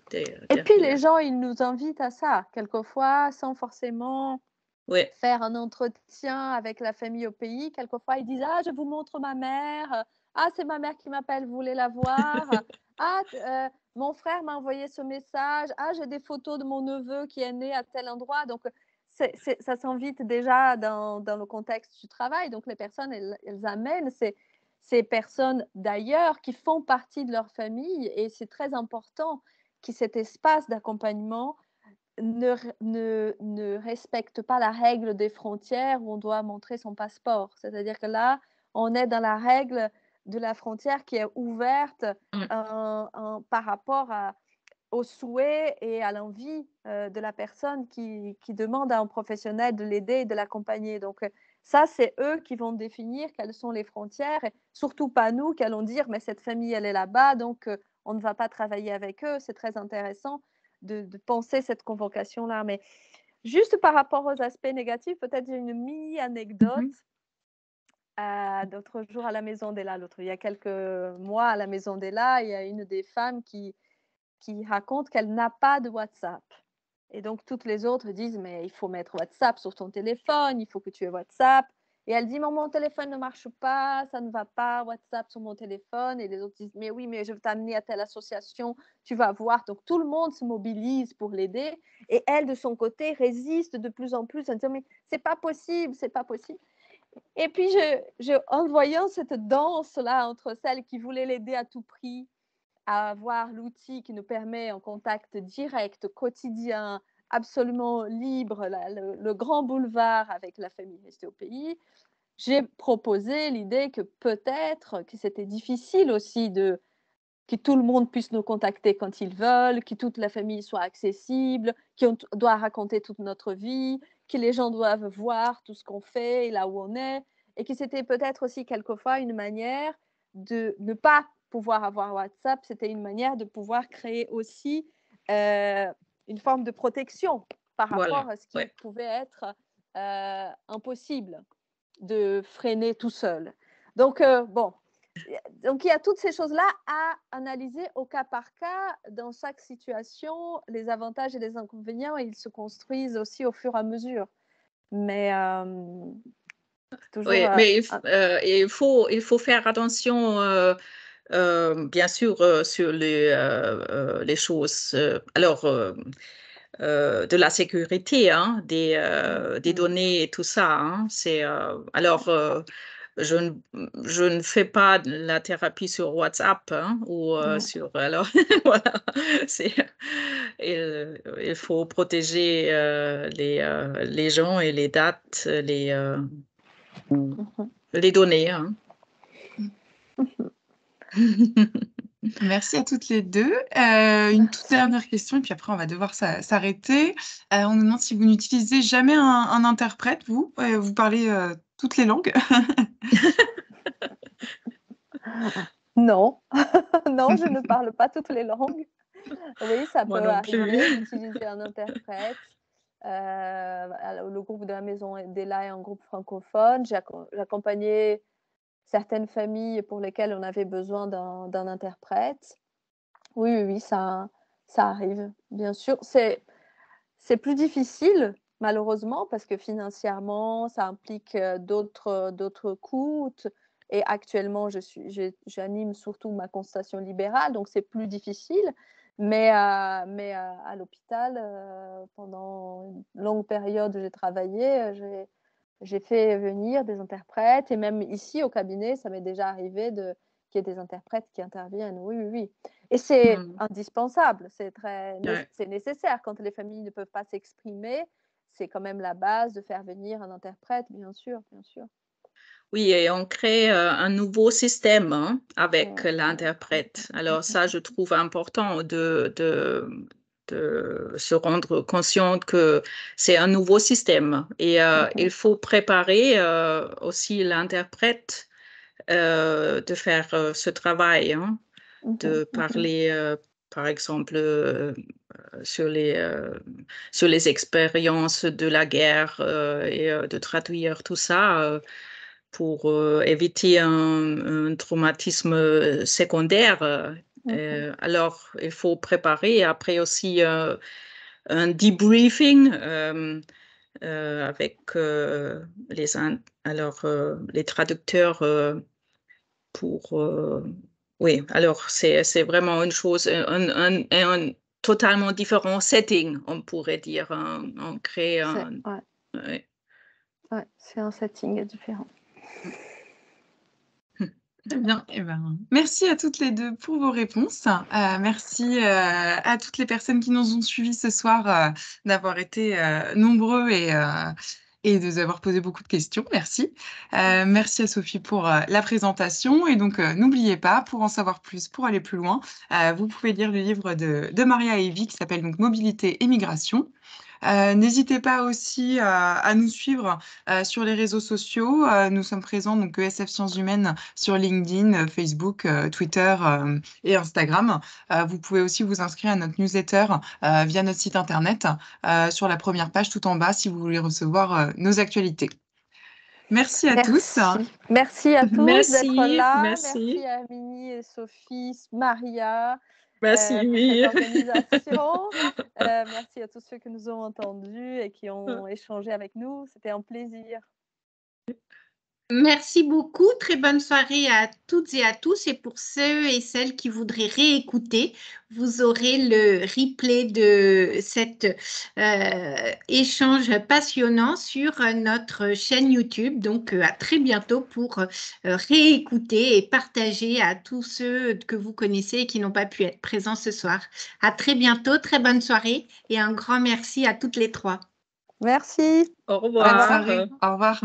Et puis les gens, ils nous invitent à ça, quelquefois, sans forcément Oui. faire un entretien avec la famille au pays. Quelquefois, ils disent: «Ah, je vous montre ma mère. Ah, c'est ma mère qui m'appelle, vous voulez la voir? Ah, mon frère m'a envoyé ce message. Ah, j'ai des photos de mon neveu qui est né à tel endroit». Donc, ça s'invite déjà dans le contexte du travail. Donc, les personnes, elles amènent ces personnes d'ailleurs qui font partie de leur famille, et c'est très important que cet espace d'accompagnement ne respecte pas la règle des frontières où on doit montrer son passeport. C'est-à-dire que là, on est dans la règle de la frontière qui est ouverte par rapport au souhait et à l'envie de la personne qui demande à un professionnel de l'aider et de l'accompagner. Donc, ça, c'est eux qui vont définir quelles sont les frontières, et surtout pas nous qui allons dire, mais cette famille, elle est là-bas, donc on ne va pas travailler avec eux. C'est très intéressant de penser cette convocation-là. Mais juste par rapport aux aspects négatifs, peut-être j'ai une mini-anecdote. L'autre jour à la Maison d'Ella, il y a quelques mois à la Maison d'Ella, il y a une des femmes qui raconte qu'elle n'a pas de WhatsApp. Et donc, toutes les autres disent, mais il faut mettre WhatsApp sur ton téléphone, il faut que tu aies WhatsApp. Et elle dit, mon téléphone ne marche pas, ça ne va pas, WhatsApp sur mon téléphone. Et les autres disent, mais oui, mais je vais t'amener à telle association, tu vas voir. Donc, tout le monde se mobilise pour l'aider. Et elle, de son côté, résiste de plus en plus en disant, mais c'est pas possible, c'est pas possible. Et puis, en voyant cette danse-là entre celles qui voulaient l'aider à tout prix, à avoir l'outil qui nous permet un contact direct, quotidien, absolument libre, le grand boulevard avec la famille restée au pays, j'ai proposé l'idée que peut-être que c'était difficile aussi que tout le monde puisse nous contacter quand ils veulent, que toute la famille soit accessible, qu'on doit raconter toute notre vie, que les gens doivent voir tout ce qu'on fait et là où on est, et que c'était peut-être aussi quelquefois une manière de ne pas pouvoir avoir WhatsApp, c'était une manière de pouvoir créer aussi une forme de protection par rapport à ce qui pouvait être impossible de freiner tout seul. Donc, donc, il y a toutes ces choses-là à analyser au cas par cas. Dans chaque situation, les avantages et les inconvénients, ils se construisent aussi au fur et à mesure. Mais toujours... Oui, mais il faut faire attention, bien sûr, sur les choses. Alors, de la sécurité, hein, des données et tout ça. Hein, alors, je ne fais pas de la thérapie sur WhatsApp, hein, ou sur. Alors, voilà, il faut protéger les gens et les dates, les données. Hein. Merci à toutes les deux. Une toute dernière question, et puis après on va devoir s'arrêter. On nous demande si vous n'utilisez jamais un interprète, vous. Vous parlez toutes les langues. Non, non, je ne parle pas toutes les langues. Oui, ça peut arriver d'utiliser un interprète. Le groupe de la Maison d'Ella est un groupe francophone. J'accompagnais certaines familles pour lesquelles on avait besoin d'un interprète. Oui, ça arrive, bien sûr. C'est plus difficile, malheureusement, parce que financièrement, ça implique d'autres coûts. Et actuellement, j'anime surtout ma consultation libérale, donc c'est plus difficile. Mais à l'hôpital, pendant une longue période où j'ai travaillé, j'ai fait venir des interprètes, et même ici au cabinet, ça m'est déjà arrivé qu'il y ait des interprètes qui interviennent. Oui. Et c'est indispensable, c'est nécessaire. Quand les familles ne peuvent pas s'exprimer, c'est quand même la base de faire venir un interprète, bien sûr. Oui, et on crée un nouveau système, hein, avec l'interprète. Alors ça, je trouve important de se rendre conscient que c'est un nouveau système. Et il faut préparer aussi l'interprète de faire ce travail, hein, de parler, par exemple, sur les expériences de la guerre et de traduire tout ça pour éviter un traumatisme secondaire. Alors, il faut préparer. Après aussi un debriefing avec les traducteurs pour... oui, alors c'est vraiment une chose, un totalement différent setting, on pourrait dire. On crée un... Ouais. Ouais, c'est un setting différent. Très bien. Eh ben, merci à toutes les deux pour vos réponses. Merci à toutes les personnes qui nous ont suivis ce soir d'avoir été nombreux et de nous avoir posé beaucoup de questions. Merci. Merci à Sophie pour la présentation. Et donc, n'oubliez pas, pour en savoir plus, pour aller plus loin, vous pouvez lire le livre de Maria et Evie qui s'appelle donc Mobilité et Migration. N'hésitez pas aussi à nous suivre sur les réseaux sociaux. Nous sommes présents, donc ESF Sciences Humaines, sur LinkedIn, Facebook, Twitter et Instagram. Vous pouvez aussi vous inscrire à notre newsletter via notre site internet sur la première page tout en bas si vous voulez recevoir nos actualités. Merci à tous. Merci à tous d'être là. Merci à Minnie et Sophie, Maria. Merci, pour cette organisation. Merci à tous ceux qui nous ont entendus et qui ont échangé avec nous. C'était un plaisir. Merci beaucoup. Très bonne soirée à toutes et à tous. Et pour ceux et celles qui voudraient réécouter, vous aurez le replay de cet échange passionnant sur notre chaîne YouTube. Donc, à très bientôt pour réécouter et partager à tous ceux que vous connaissez et qui n'ont pas pu être présents ce soir. À très bientôt. Très bonne soirée et un grand merci à toutes les trois. Merci. Au revoir. Bonne soirée. Au revoir.